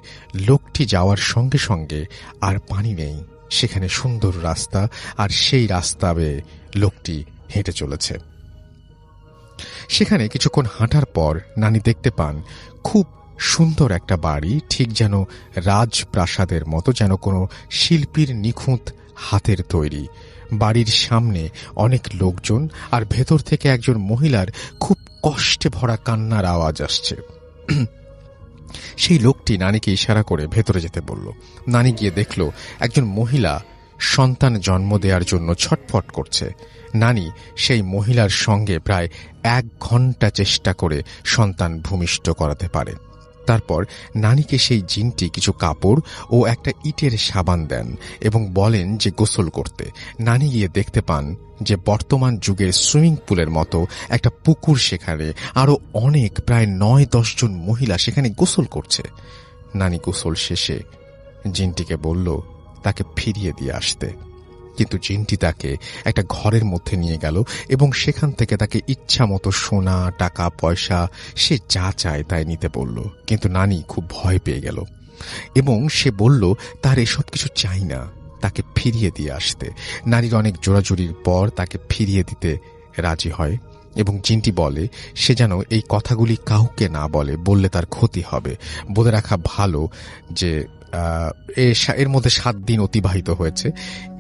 লোকটি যাওয়ার সঙ্গে সঙ্গে আর পানি নেই, সেখানে সুন্দর রাস্তা, আর সেই রাস্তা বেয়ে লোকটি হেঁটে চলেছে। সেখানে কিছুক্ষণ হাঁটার পর নানি দেখতে পান খুব সুন্দর একটা বাড়ি, ঠিক যেন রাজপ্রাসাদের মতো, যেন কোনো শিল্পীর নিখুঁত হাতের তৈরি। বাড়ির সামনে অনেক লোকজন, আর ভেতর থেকে একজন মহিলার খুব কষ্টে ভরা কান্নার আওয়াজ আসছে। সেই লোকটি নানিকে ইশারা করে ভেতরে যেতে বলল। নানি গিয়ে দেখল একজন মহিলা সন্তান জন্ম দেওয়ার জন্য ছটফট করছে। নানি সেই মহিলার সঙ্গে প্রায় 1 ঘন্টা চেষ্টা করে সন্তান ভূমিষ্ঠ করাতে পারে। তারপর নানিকে সেই জিনটি কিছু কাপড় ও একটা ইটের সাবান দেন এবং বলেন যে গোসল করতে। নানি গিয়ে দেখতে পান যে বর্তমান যুগে সুইমিং পুলের মতো একটা পুকুর, সেখানে আরো অনেক প্রায় 9-10 জন মহিলা সেখানে গোসল করছে। নানি গোসল শেষে জিনটিকে বলল তাকে ফিরিয়ে দিয়ে আসতে, কিন্তু জিনটি তাকে একটা ঘরের মধ্যে নিয়ে গেল এবং সেখান থেকে তাকে ইচ্ছা মতো সোনা, টাকা পয়সা, সে যা চায় তাই নিতে বলল। কিন্তু নানি খুব ভয় পেয়ে গেল এবং সে বলল তার এসব কিছু চাই না, তাকে ফিরিয়ে দিয়ে আসতে। নারীর অনেক জোরাজুরির পর তাকে ফিরিয়ে দিতে রাজি হয় এবং জিনটি বলে সে যেন এই কথাগুলি কাউকে না বলে, বললে তার ক্ষতি হবে। বলে রাখা ভালো যে এর মধ্যে 7 দিন অতিবাহিত হয়েছে।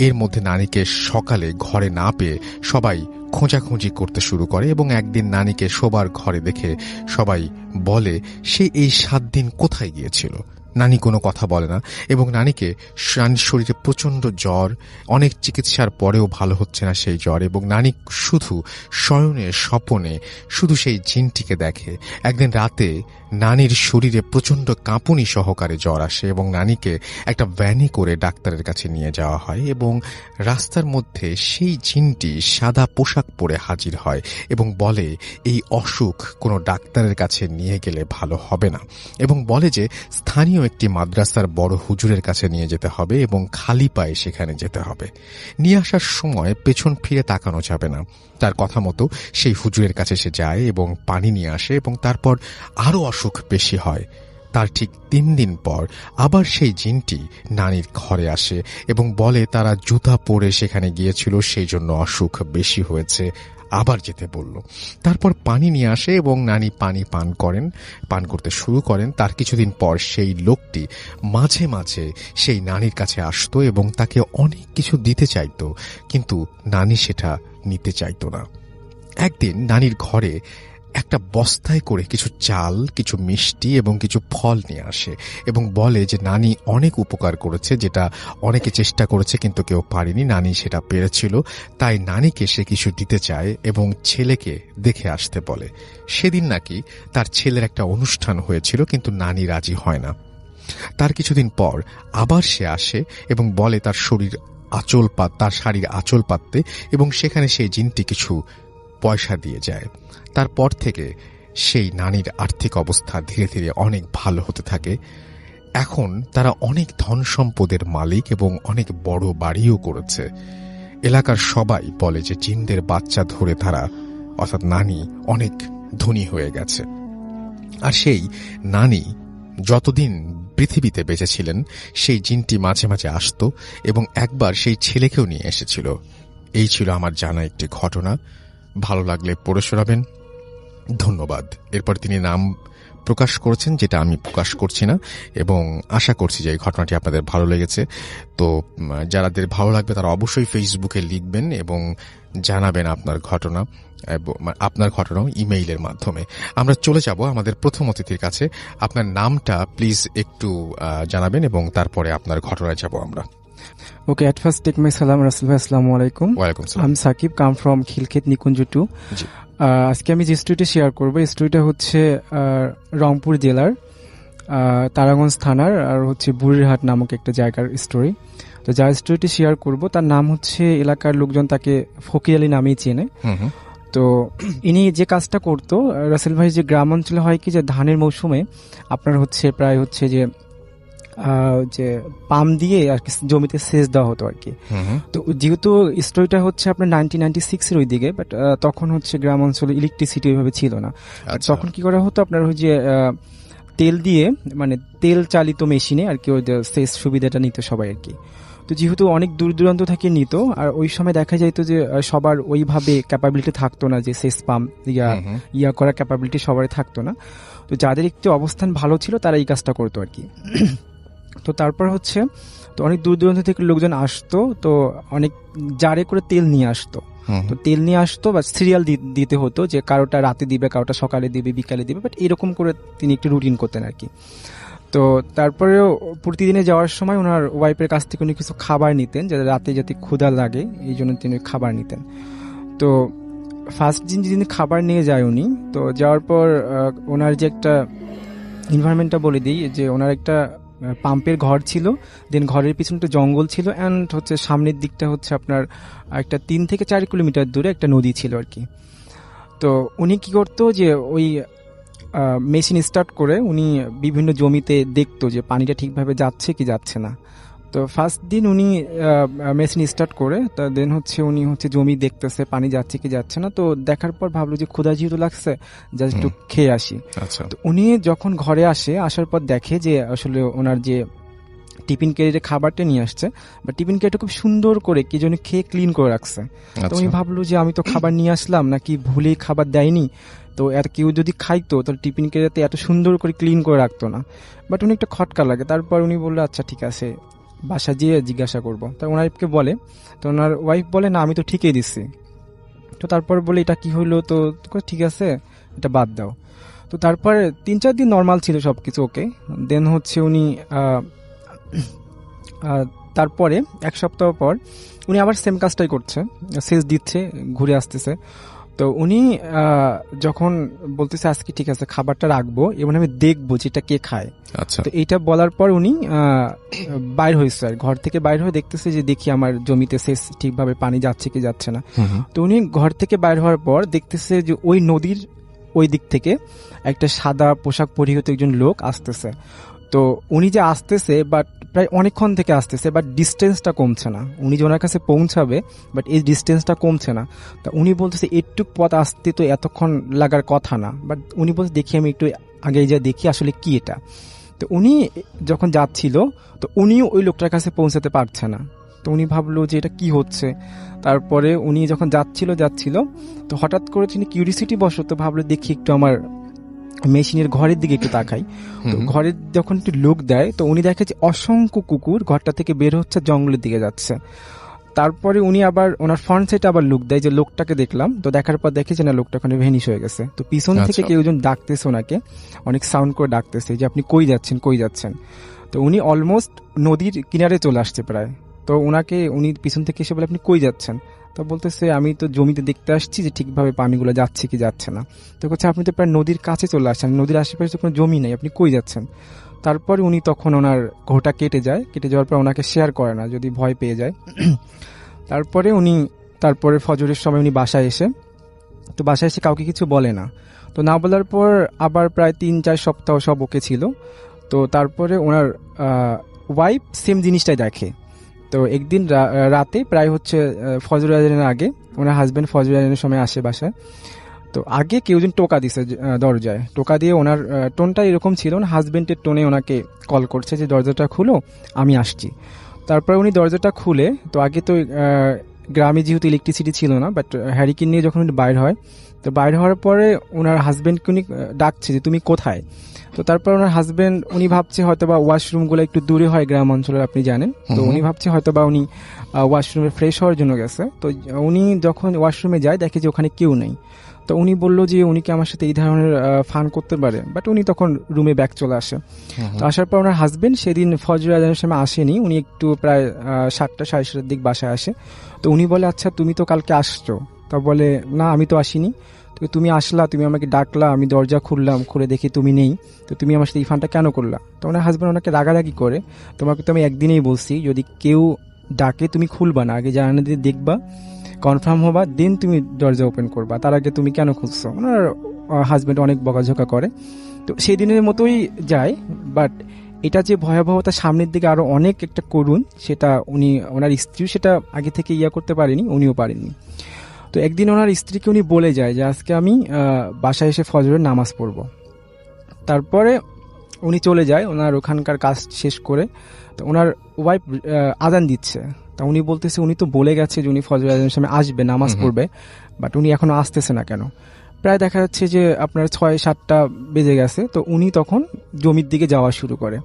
এর মধ্যে নানিকে সকালে ঘরে না পেয়ে সবাই খোঁজাখুঁজি করতে শুরু করে এবং একদিন নানিকে শোবার ঘরে দেখে সবাই বলে সে এই 7 দিন কোথায় গিয়েছিল। নানি কোনো কথা বলে না এবং নানির শরীরে প্রচন্ড জ্বর, অনেক চিকিৎসার পরেও ভালো হচ্ছে না সেই জ্বর, এবং নানি শুধু শয়নে স্বপনে শুধু সেই জিনটিকে দেখে। একদিন রাতে নানির শরীরে প্রচন্ড কাঁপুনি সহকারে জ্বর আসে এবং নানিকে একটা ভ্যানে করে ডাক্তারের কাছে নিয়ে যাওয়া হয় এবং রাস্তার মধ্যে সেই জিনটি সাদা পোশাক পরে হাজির হয় এবং বলে এই অসুখ কোনো ডাক্তারের কাছে নিয়ে গেলে ভালো হবে না, এবং বলে যে স্থানীয় একটি মাদ্রাসার বড় হুজুরের কাছে নিয়ে যেতে হবে এবং খালি পায়ে সেখানে যেতে হবে। নিয়ে আসার সময় পেছন ফিরে তাকানো যাবে না। তার কথা মতো সেই হুজুরের কাছে সে যায় এবং পানি নিয়ে আসে এবং তারপর আরো অসুখ বেশি হয়। তার ঠিক 3 দিন পর আবার সেই জিনটি নানির ঘরে আসে এবং বলে তারা জুতা পরে সেখানে গিয়েছিল, সেই জন্য অসুখ বেশি হয়েছে, আবার যেতে বলল। তারপর পানি নিয়ে আসে এবং নানি পানি পান করতে শুরু করেন। তার কিছুদিন পর সেই লোকটি মাঝে মাঝে সেই নানির কাছে আসতো এবং তাকে অনেক কিছু দিতে চাইতো, কিন্তু নানি সেটা নিতে চাইতো না। একদিন নানির ঘরে একটা বস্তায় করে কিছু চাল, কিছু মিষ্টি এবং কিছু ফল নিয়ে আসে এবং বলে যে নানি অনেক উপকার করেছে, যেটা অনেকে চেষ্টা করেছে কিন্তু কেউ পারেনি, নানি সেটা পেরেছিল, তাই নানিকে সে কিছু দিতে চায় এবং ছেলেকে দেখে আসতে বলে। সেদিন নাকি তার ছেলের একটা অনুষ্ঠান হয়েছিল, কিন্তু নানি রাজি হয় না। তার কিছুদিন পর আবার সে আসে এবং বলে তার শাড়ির আঁচল পাততে এবং সেখানে সেই জিনটি কিছু পয়সা দিয়ে যায়। তারপর থেকে সেই নানির আর্থিক অবস্থা ধীরে ধীরে অনেক ভালো হতে থাকে। এখন তারা অনেক ধন সম্পদের মালিক এবং অনেক বড় বাড়িও করেছে। এলাকার সবাই বলে যে জিনদের বাচ্চা ধরে তারা, অর্থাৎ নানি, অনেক ধনী হয়ে গেছে। আর সেই নানি যতদিন পৃথিবীতে বেঁচে ছিলেন সেই জিনটি মাঝে মাঝে আসতো এবং একবার সেই ছেলেকেও নিয়ে এসেছিল। এই ছিল আমার জানা একটি ঘটনা। ভালো লাগলে পড়ে শোনাবেন। ধন্যবাদ। এরপর তিনি নাম প্রকাশ করেছেন, যেটা আমি প্রকাশ করছি না, এবং আশা করছি যে এই ঘটনাটি আপনাদের ভালো লেগেছে। তো যাদের ভালো লাগবে তারা অবশ্যই ফেসবুকে লিখবেন এবং জানাবেন আপনার ঘটনা, আপনার ঘটনাও ইমেইলের মাধ্যমে। আমরা চলে যাব আমাদের প্রথম অতিথির কাছে। আপনার নামটা প্লিজ একটু জানাবেন এবং তারপরে আপনার ঘটনায় যাব আমরা। Okay, at first take my salam Rasul bhai, assalamu alaikum. ওয়ালাইকুম সালাম। I'm Sakib, come from Khilkhet Nikunj 2. জি। আজকে আমি যে স্টোরিটা শেয়ার করব, এই স্টোরিটা হচ্ছে রংপুর জেলার তারাগঞ্জ থানার আর হচ্ছে বুড়িরহাট নামক একটা জায়গার স্টোরি। তো যার স্টোরিটি শেয়ার করব তার নাম হচ্ছে, এলাকার লোকজন তাকে ফকির আলী নামেই চেনে। তো ইনি যে কাজটা করতো রাসেল ভাই, যে গ্রাম অঞ্চলে হয় কি যে ধানের মৌসুমে আপনার হচ্ছে প্রায় হচ্ছে যে পাম দিয়ে আর কি জমিতে সেচ দেওয়া হতো আর কি। তো যেহেতু স্টোরিটা হচ্ছে আপনার 1996 এর ওই দিকে, বাট তখন হচ্ছে গ্রাম অঞ্চলে ইলেকট্রিসিটি ওইভাবে ছিল না। তখন কি করা হতো আপনার ওই যে তেল দিয়ে, মানে তেল চালিত মেশিনে আর কি ওই সেচ সুবিধাটা নিত সবাই আর কি। তো যেহেতু অনেক দূর দূরান্ত থেকে নিত, আর ওই সময় দেখা যাইতো যে সবার ওইভাবে ক্যাপাবিলিটি থাকতো না, যে সেচ পাম্প ইয়া করার ক্যাপাবিলিটি সবারই থাকতো না। তো যাদের একটু অবস্থান ভালো ছিল তারা এই কাজটা করতো আর কি। তো তারপর হচ্ছে তো অনেক দূর দূরান্ত থেকে লোকজন আসতো, তো অনেক জারে করে তেল নিয়ে আসতো। তো তেল নিয়ে আসতো বা সিরিয়াল দিতে হতো, যে কারোটা রাতে দিবে, কারোটা সকালে দিবে, বিকালে দিবে, বাট এরকম করে তিনি একটু রুটিন করতেন আর কি। তো তারপরেও প্রতিদিনে যাওয়ার সময় ওনার ওয়াইফের কাছ থেকে উনি কিছু খাবার নিতেন, যাতে রাতে যাতে ক্ষুধা লাগে, এই জন্য তিনি খাবার নিতেন। তো ফার্স্ট দিন যেদিন খাবার নিয়ে যায় উনি, তো যাওয়ার পর ওনার যে একটা এনভায়রনমেন্টটা বলে দিই, যে ওনার একটা পাম্পের ঘর ছিল, দেন ঘরের পিছনে একটা জঙ্গল ছিল, অ্যান্ড হচ্ছে সামনের দিকটা হচ্ছে আপনার একটা 3 থেকে 4 কিলোমিটার দূরে একটা নদী ছিল আর কি। তো উনি কি করতো, যে ওই মেশিন স্টার্ট করে উনি বিভিন্ন জমিতে দেখতো যে পানিটা ঠিকভাবে যাচ্ছে কি যাচ্ছে না। তো ফার্স্ট দিন উনি মেশিন স্টার্ট করে, তা দেন হচ্ছে উনি হচ্ছে জমি দেখতেছে পানি যাচ্ছে কি যাচ্ছে না। তো দেখার পর ভাবলো যে ক্ষুধা যেহেতু লাগছে, জাস্ট একটু খেয়ে আসি। তো উনি যখন ঘরে আসার পর দেখে যে আসলে ওনার যে টিফিন ক্যারিয়ারে খাবারটা নিয়ে আসছে, বা টিফিন ক্যারিয়ারটা খুব সুন্দর করে কি যেন খেয়ে ক্লিন করে রাখছে। তো উনি ভাবলো যে আমি তো খাবার নিয়ে আসলাম, নাকি ভুলেই খাবার দেয়নি, তো এত কেউ যদি খাইতো তাহলে টিফিন ক্যারিয়ারতে এত সুন্দর করে ক্লিন করে রাখতো না। বাট উনি একটা খটকা লাগে। তারপর উনি বললো আচ্ছা ঠিক আছে, বাসা যেয়ে জিজ্ঞাসা করবো। তা ওনার ওয়াইফকে বলে, তো ওনার ওয়াইফ বলে না আমি তো ঠিকই দিচ্ছি। তো তারপর বলে এটা কি হইলো, তো ঠিক আছে এটা বাদ দাও। তো তারপরে 3-4 দিন নর্মাল ছিল সবকিছু ওকে। দেন হচ্ছে উনি তারপরে 1 সপ্তাহ পর উনি আবার সেম কাজটাই করছে, সেচ দিচ্ছে, ঘুরে আসতেছে। তো উনি যখন বলতেছে আজকে ঠিক আছে খাবারটা রাখবো এবং আমি দেখবো যেটা কে খায়। আচ্ছা। তো এইটা বলার পর উনি বাইর হয়েছে, আর ঘর থেকে বাইর হয়ে দেখতেছে যে দেখি আমার জমিতে সেচ ঠিকভাবে পানি যাচ্ছে কি যাচ্ছে না। তো উনি ঘর থেকে বাইর হওয়ার পর দেখতেছে যে ওই নদীর ওই দিক থেকে একটা সাদা পোশাক পরিহিত একজন লোক আসতেছে। তো উনি যে আসতেছে, বাট প্রায় অনেকক্ষণ থেকে আসতেছে, বাট ডিস্টেন্সটা কমছে না। উনি যে ওনার কাছে পৌঁছাবে, বাট এই ডিস্টেন্সটা কমছে না। তা উনি বলতেছে একটুক পথ আসতে তো এতক্ষণ লাগার কথা না, বাট উনি বলতে দেখি আমি একটু আগে যা দেখি আসলে কি এটা। তো উনি যখন যাচ্ছিল, তো উনিও ওই লোকটার কাছে পৌঁছাতে পারছে না। তো উনি ভাবলো যে এটা কি হচ্ছে। তারপরে উনি যখন যাচ্ছিল তো হঠাৎ করে তিনি কিউরিসিটি বশত ভাবলো দেখি একটু আমার মেশিনের ঘরের দিকে একটু তাকাই। তো ঘরের যখন একটু লুক দেয়, তো উনি দেখে যে অসংখ্য কুকুর ঘরটা থেকে বের হচ্ছে, জঙ্গলের দিকে যাচ্ছে। তারপরে উনি আবার ওনার ফ্রন্ট সাইডে আবার লুক দেয়, যে লোকটাকে দেখলাম। তো দেখার পর দেখে যে না, লোকটা ওখানে ভেনিশ হয়ে গেছে। তো পিছন থেকে কেউ একজন ডাকতেছে ওনাকে, অনেক সাউন্ড করে ডাকতেছে যে আপনি কই যাচ্ছেন। তো উনি অলমোস্ট নদীর কিনারে চলে আসছে প্রায়। তো উনি পিছন থেকে এসে বলে আপনি কই যাচ্ছেন। তো বলতেছে আমি তো জমিতে দেখতে আসছি যে ঠিকভাবে পানিগুলো যাচ্ছে কি যাচ্ছে না। তো বলছে আপনি তো প্রায় নদীর কাছে চলে আসছেন, নদীর আশেপাশে তো কোনো জমি নেই, আপনি কই যাচ্ছেন। তারপরে উনি তখন ওনার ঘোড়া কেটে যাওয়ার পর ওনাকে শেয়ার করে না, যদি ভয় পেয়ে যায়। তারপরে ফজরের সময় উনি বাসায় এসে কাউকে কিছু বলে না। তো না বলার পর আবার প্রায় 3-4 সপ্তাহ সব ওকে ছিল। তো তারপরে ওনার ওয়াইফ সেম জিনিসটাই দেখে। তো একদিন রাতে প্রায় হচ্ছে ফজর আজানের আগে ওনার হাজবেন্ড ফজর আজানের সময় আসে বাসায়। তো আগে কেউ যেন টোকা দিছে দরজায়, টোকা দিয়ে ওনার টোনটা এরকম ছিল, ওনার হাজবেন্ডের টোনে ওনাকে কল করছে যে দরজাটা খুলো, আমি আসছি। তারপর উনি দরজাটা খুলে, তো আগে তো গ্রামে যেহেতু ইলেকট্রিসিটি ছিল না, বাট হ্যারিকেন নিয়ে যখন উনি বাইর হয়, তো বাইর হওয়ার পরে ওনার হাজবেন্ডকে উনি ডাকছে যে তুমি কোথায়। তো তারপর ওনার হাজবেন্ড উনি ভাবছে হয়তো বা ওয়াশরুম গুলো একটু দূরে হয় গ্রাম অঞ্চলের, আপনি জানেন, তো উনি ভাবছে হয়তো বা উনি ওয়াশরুমে ফ্রেশ হওয়ার জন্য গেছে। তো উনি যখন ওয়াশরুমে যায় দেখে যে ওখানে কেউ নেই। তো উনি বললো যে উনি কি আমার সাথে এই ধরনের ফান করতে পারে, বাট উনি তখন রুমে ব্যাক চলে আসে। তো আসার পর ওনার হাজবেন্ড সেদিন ফজর আজানের সময় আসেনি, উনি একটু প্রায় 7টা 7:30 দিক বাসায় আসে। তো উনি বলে আচ্ছা তুমি তো কালকে আসছো, তা বলে না আমি তো আসিনি। তো তুমি আসলা, তুমি আমাকে ডাকলা, আমি দরজা খুললাম, খুলে দেখি তুমি নেই, তো তুমি আমার সাথে এই ফানটা কেন করলা? তো ওনার হাজবেন্ড ওনাকে রাগারাগি করে, তোমাকে তো আমি একদিনেই বলছি যদি কেউ ডাকে তুমি খুলবা না, আগে জানানো দিয়ে দেখবা, কনফার্ম হবা, দেন তুমি দরজা ওপেন করবা, তার আগে তুমি কেন খুলছো? ওনার হাজবেন্ড অনেক বকাঝকা করে। তো সেই দিনের মতোই যায়, বাট এটা যে ভয়াবহতা সামনের দিকে আরো অনেক একটা করুন, সেটা উনি ওনার স্ত্রী সেটা আগে থেকে করতে পারেনি, উনিও পারেননি। তো একদিন ওনার স্ত্রীকে উনি বলে যায় যে আজকে আমি বাসায় এসে ফজরের নামাজ পড়ব। তারপরে উনি চলে যায় ওনার ওখানকার কাজ শেষ করে। তো ওনার ওয়াইফ আজান দিচ্ছে, তা উনি বলতেছে উনি তো বলে গেছে যে উনি ফজর আজানের সময় আসবে, নামাজ পড়বে, বাট উনি এখনো আসতেছে না কেন? প্রায় দেখা যাচ্ছে যে আপনার 6-7টা বেজে গেছে। তো উনি তখন জমির দিকে যাওয়া শুরু করে।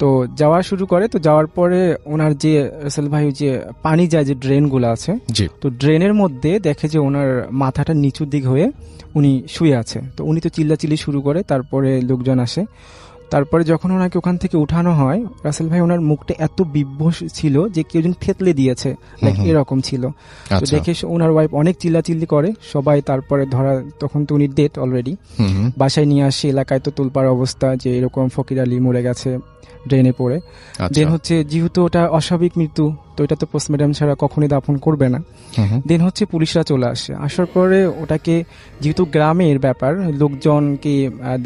তো যাওয়ার পরে ওনার যে রাসেল ভাই যে পানি যায় যে ড্রেনগুলো আছে, তো ড্রেনের মধ্যে দেখে যে ওনার মাথাটা নিচুর দিক হয়ে উনি শুয়ে আছে। তো উনি তো চিল্লাচিল্লি শুরু করে, তারপরে লোকজন আসে। তারপরে যখন ওনাকে ওখান থেকে উঠানো হয়, রাসেল ভাই ওনার মুখটা এত বিভ্রস ছিল যে কেউ যেন থেতলে দিয়েছে, লাইক এরকম ছিল। তো দেখে ওনার ওয়াইফ অনেক চিল্লাচিল্লি করে, সবাই তারপরে ধরা, তখন তো উনি ডেড অলরেডি। বাসায় নিয়ে আসে, এলাকায় তো তোলপাড় অবস্থা যে এরকম ফকির আলী মরে গেছে ড্রেনে পড়ে। দেন হচ্ছে যেহেতু ওটা অস্বাভাবিক মৃত্যু, তো এটা তো পোস্টমর্টম ছাড়া কখনোই দাফন করবে না। দেন হচ্ছে পুলিশরা চলে আসে, আসার পরে ওটাকে যেহেতু গ্রামের ব্যাপার, লোকজনকে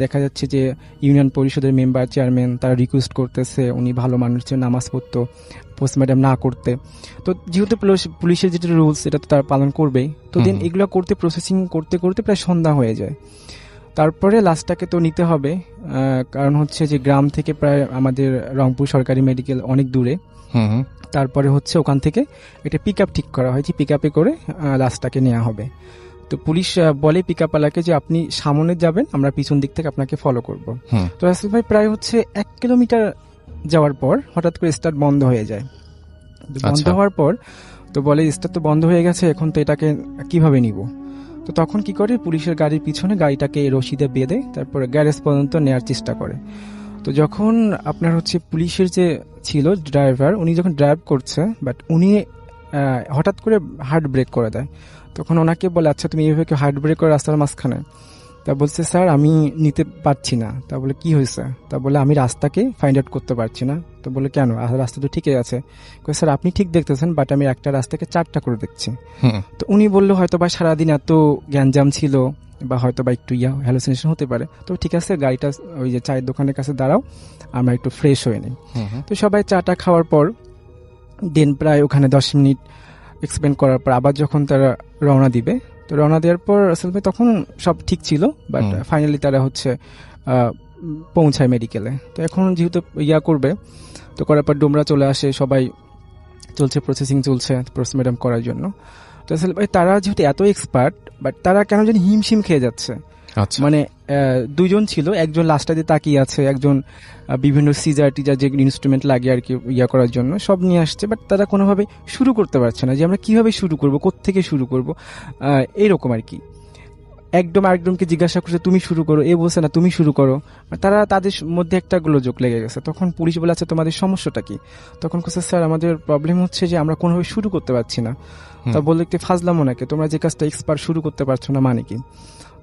দেখা যাচ্ছে যে ইউনিয়ন পরিষদের মেম্বার চেয়ারম্যান তারা রিকোয়েস্ট করতেছে উনি ভালো মানুষ, নামাজ পড়তো, পোস্টমর্টম না করতে। তো যেহেতু পুলিশের যেটা রুলস এটা তো তারা পালন করবেই। তো দেন এগুলো করতে প্রসেসিং করতে করতে প্রায় সন্ধ্যা হয়ে যায়। তারপরে লাশটাকে তো নিতে হবে, কারণ হচ্ছে যে গ্রাম থেকে প্রায় আমাদের রংপুর সরকারি মেডিকেল অনেক দূরে। তারপরে হচ্ছে ওখান থেকে একটা পিক আপ ঠিক করা হয় যে পিক আপে করে লাশটাকে নেওয়া হবে। তো পুলিশ বলে পিক আপ ওয়ালাকে যে আপনি সামনে যাবেন, আমরা পিছন দিক থেকে আপনাকে ফলো করব। তো রাসেল ভাই প্রায় হচ্ছে 1 কিলোমিটার যাওয়ার পর হঠাৎ করে স্টার্ট বন্ধ হয়ে যায়। বন্ধ হওয়ার পর তো বলে স্টার্ট তো বন্ধ হয়ে গেছে, এখন তো এটাকে কিভাবে নিব? তো তখন কি করে, পুলিশের গাড়ির পিছনে গাড়িটাকে রশিদে বেঁধে তারপরে গ্যারেজ পর্যন্ত নেওয়ার চেষ্টা করে। তো যখন আপনার হচ্ছে পুলিশের যে ছিল ড্রাইভার, উনি যখন ড্রাইভ করছে, বাট উনি হঠাৎ করে হার্ট ব্রেক করে দেয়। তখন ওনাকে বলে আচ্ছা তুমি এইভাবে কি হার্ট ব্রেক করে রাস্তার মাঝখানে? তা বলছে স্যার আমি নিতে পারছি না। তা বলে কি হয়েছে? তা বলে আমি রাস্তাকে ফাইন্ড আউট করতে পারছি না। তো বলে কেন, রাস্তা তো ঠিকই আছে। স্যার আপনি ঠিক দেখতেছেন, বাট আমি একটা রাস্তাকে 4টা করে দেখছি। তো উনি বললো হয়তো বা সারাদিন এত গ্যাঞ্জাম ছিল, বা হয়তো বা একটু হ্যালুসিনেশন হতে পারে। তো ঠিক আছে, গাড়িটা ওই যে চায়ের দোকানের কাছে দাঁড়াও, আমরা একটু ফ্রেশ হয়ে নিই। তো সবাই চাটা খাওয়ার পর দেন প্রায় ওখানে 10 মিনিট এক্সপ্লেন করার পর আবার যখন তারা রওনা দিবে, তো রওনা দেওয়ার পর আসলে ভাই তখন সব ঠিক ছিল, বাট ফাইনালি তারা হচ্ছে পৌঁছায় মেডিকেলে। তো এখন যেহেতু করবে, তো করার পর ডোমরা চলে আসে, সবাই চলছে, প্রসেসিং চলছে পোস্টমর্টম করার জন্য। তো আসলে ভাই তারা যেহেতু এত এক্সপার্ট, বাট তারা কেন জানি হিমশিম খেয়ে যাচ্ছে। মানে 2জন ছিল, একজন লাস্টটা দিয়ে তাকিয়ে আছে, একজন বিভিন্ন সিজার টিজার যে ইনস্ট্রুমেন্ট লাগে আর কি করার জন্য সব নিয়ে আসছে, বাট তারা কোনোভাবে শুরু করতে পারছে না যে আমরা কিভাবে শুরু করব, কোত্থেকে শুরু করব, এইরকম আর কি। একদম আরেকজনকে জিজ্ঞাসা করছে তুমি শুরু করো, এ বলছে না তুমি শুরু করো। তারা তাদের মধ্যে একটা গোলযোগ লেগে গেছে। তখন পুলিশ বলে আচ্ছা তোমাদের সমস্যাটা কি? তখন বলছে স্যার আমাদের প্রবলেম হচ্ছে যে আমরা কোনোভাবে শুরু করতে পারছি না। তা বললে একটু ফাজলামো নাকি, তোমরা যে কাজটা এক্সপার্ট শুরু করতে পারছো না মানে কি?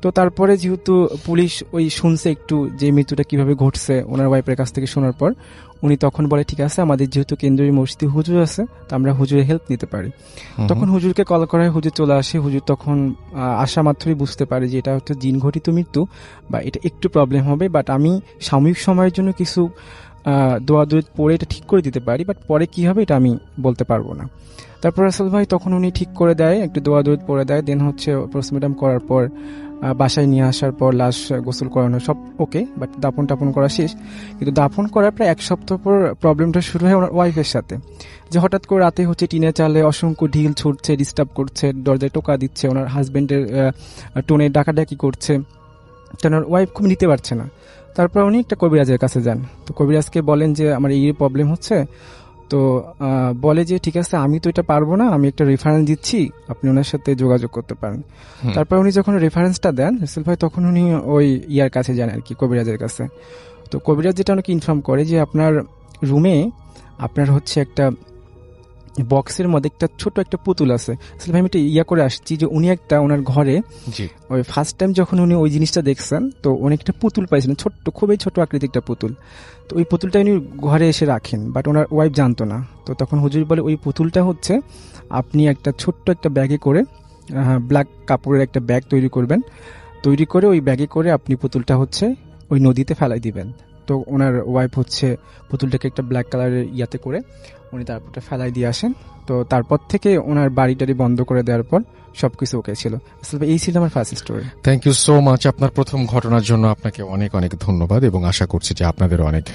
তো তারপরে যেহেতু পুলিশ ওই শুনছে একটু যে মৃত্যুটা কিভাবে ঘটছে ওনার ওয়াইফের কাছ থেকে শোনার পর, উনি তখন বলে ঠিক আছে আমাদের যেহেতু কেন্দ্রীয় মসজিদে হুজুর আছে, তো আমরা হুজুরের হেল্প নিতে পারি। তখন হুজুরকে কল করা হয়, হুজুর চলে আসে। হুজুর তখন আসা মাত্রই বুঝতে পারে যে এটা হচ্ছে জিন ঘটিত মৃত্যু, বা এটা একটু প্রবলেম হবে, বাট আমি সাময়িক সময়ের জন্য কিছু দোয়া পড়ে এটা ঠিক করে দিতে পারি, বাট পরে কি হবে এটা আমি বলতে পারবো না। তারপর রাসেল ভাই তখন উনি ঠিক করে দেয়, একটু দোয়া পড়ে দেয়। দেন হচ্ছে পোস্টমর্টম করার পর বাসায় নিয়ে আসার পর লাশ গোসল করানো সব ওকে, বাট দাফন টাপন করা শেষ। কিন্তু দাফন করার প্রায় 1 সপ্তাহ পর প্রবলেমটা শুরু হয় ওনার ওয়াইফের সাথে, যে হঠাৎ করে রাতে হচ্ছে টিনের চালে অসংখ্য ঢিল ছুটছে, ডিস্টার্ব করছে, দরজায় টোকা দিচ্ছে, ওনার হাজবেন্ডের টোনে ডাকাডাকি করছে। ওনার ওয়াইফ খুব নিতে পারছে না। তারপর উনি একটা কবিরাজের কাছে যান। তো কবিরাজকে বলেন যে আমার এই প্রবলেম হচ্ছে। তো বলে যে ঠিক আছে, আমি তো এটা পারবো না, আমি একটা রেফারেন্স দিচ্ছি, আপনি ওনার সাথে যোগাযোগ করতে পারেন। তারপর উনি যখন রেফারেন্সটা দেন রাসেল ভাই, তখন উনি ওই ইয়ার কাছে যান আর কি, কবিরাজের কাছে। তো কবিরাজ যেটা ওনাকে ইনফর্ম করে যে আপনার রুমে আপনার হচ্ছে একটা বক্সের মধ্যে একটা ছোট একটা পুতুল আছে। আসলে ভাই আমি এটা ইয়া করে আসছি যে উনি একটা ওনার ঘরে ওই ফার্স্ট টাইম যখন উনি ওই জিনিসটা দেখছেন, তো উনি একটা পুতুল পাইছিলেন, ছোট্ট, খুবই ছোট আকৃতির একটা পুতুল। তো ওই পুতুলটা উনি ঘরে এসে রাখেন, বাট ওনার ওয়াইফ জানতো না। তো তখন হুজুর বলে ওই পুতুলটা হচ্ছে আপনি একটা ছোট্ট একটা ব্যাগে করে, ব্ল্যাক কাপড়ের একটা ব্যাগ তৈরি করবেন, তৈরি করে ওই ব্যাগে করে আপনি পুতুলটা হচ্ছে ওই নদীতে ফেলাই দিবেন। তো ওনার ওয়াইফ হচ্ছে পুতুলটাকে একটা ব্ল্যাক কালারের ইয়াতে করে উনি তারপরটা ফেলাই দিয়ে আসেন। তো তারপর থেকে ওনার বাড়িটারি বন্ধ করে দেওয়ার পর সবকিছু ওকে ছিল। আসলে এই ছিল আমার first story. Thank you so much. আপনার প্রথম ঘটনার জন্য আপনাকে অনেক অনেক ধন্যবাদ এবং আশা করছি যে আপনাদের অনেক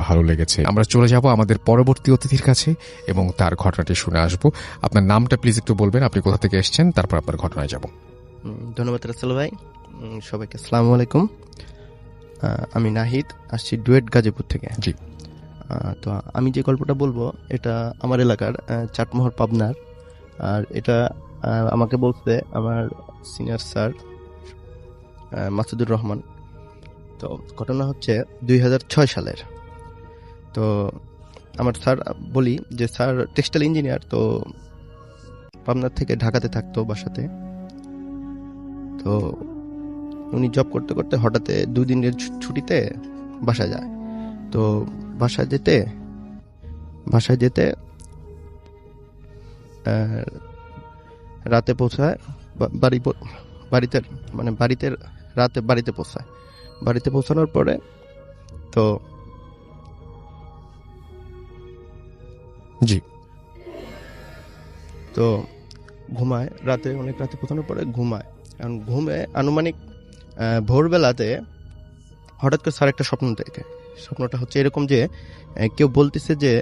ভালো লেগেছে। আমরা চলে যাব আমাদের পরবর্তী অতিথির কাছে এবং তার ঘটনাটি শুনে আসব। আপনার নামটা প্লিজ একটু বলবেন, আপনি কোথা থেকে এসেছেন, তারপর আপনার ঘটনায় যাব। ধন্যবাদ রাসেল ভাই। সবাইকে আসসালামু আলাইকুম। আমি নাহিদ, আসছি ডুয়েট গাজীপুর থেকে। জি। তো আমি যে গল্পটা বলবো এটা আমার এলাকার চাটমোহর পাবনার। আর এটা আমাকে বলতে আমার সিনিয়র স্যার মাসুদুর রহমান। তো ঘটনা হচ্ছে 2006 সালের। তো আমার স্যার, বলি যে স্যার টেক্সটাইল ইঞ্জিনিয়ার, তো পাবনার থেকে ঢাকাতে থাকতো বাসাতে। তো উনি জব করতে করতে হঠাৎ 2 দিনের ছুটিতে বাসা যায়। তো বাসায় যেতে রাতে পৌঁছায়, বাড়িতে পৌঁছায়। বাড়িতে পৌঁছানোর পরে তো জি, তো ঘুমায়, অনেক রাতে পৌঁছানোর পরে ঘুমায়। এখন ঘুমে আনুমানিক ভোরবেলাতে হঠাৎ করে স্যার একটা স্বপ্ন দেখে। স্বপ্নটা হচ্ছে এরকম যে কেউ বলতেছে যে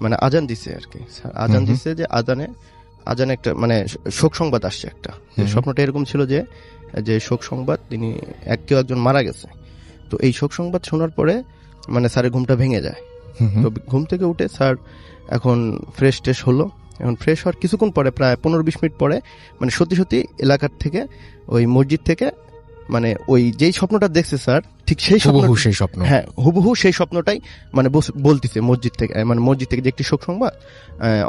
মানে আজান দিছে আর কি, আজান দিছে যে আজানে একটা মানে শোক সংবাদ আসছে একটা। স্বপ্নটা এরকম ছিল যে শোক সংবাদ, তিনি কেউ একজন মারা গেছে। তো এই শোক সংবাদ শোনার পরে মানে স্যারের ঘুমটা ভেঙে যায়। তো ঘুম থেকে উঠে স্যার এখন ফ্রেশ হলো। এখন ফ্রেশ হওয়ার কিছুক্ষণ পরে, প্রায় 15-20 মিনিট পরে, মানে সত্যি এলাকার থেকে, ওই মসজিদ থেকে, মানে ওই যেই স্বপ্নটা দেখছে স্যার, ঠিক সেই স্বপ্ন, হ্যাঁ হুবহু সেই স্বপ্নটাই মানে বলতেছে মসজিদ থেকে, মানে মসজিদ থেকে যে একটি শোক সংবাদ,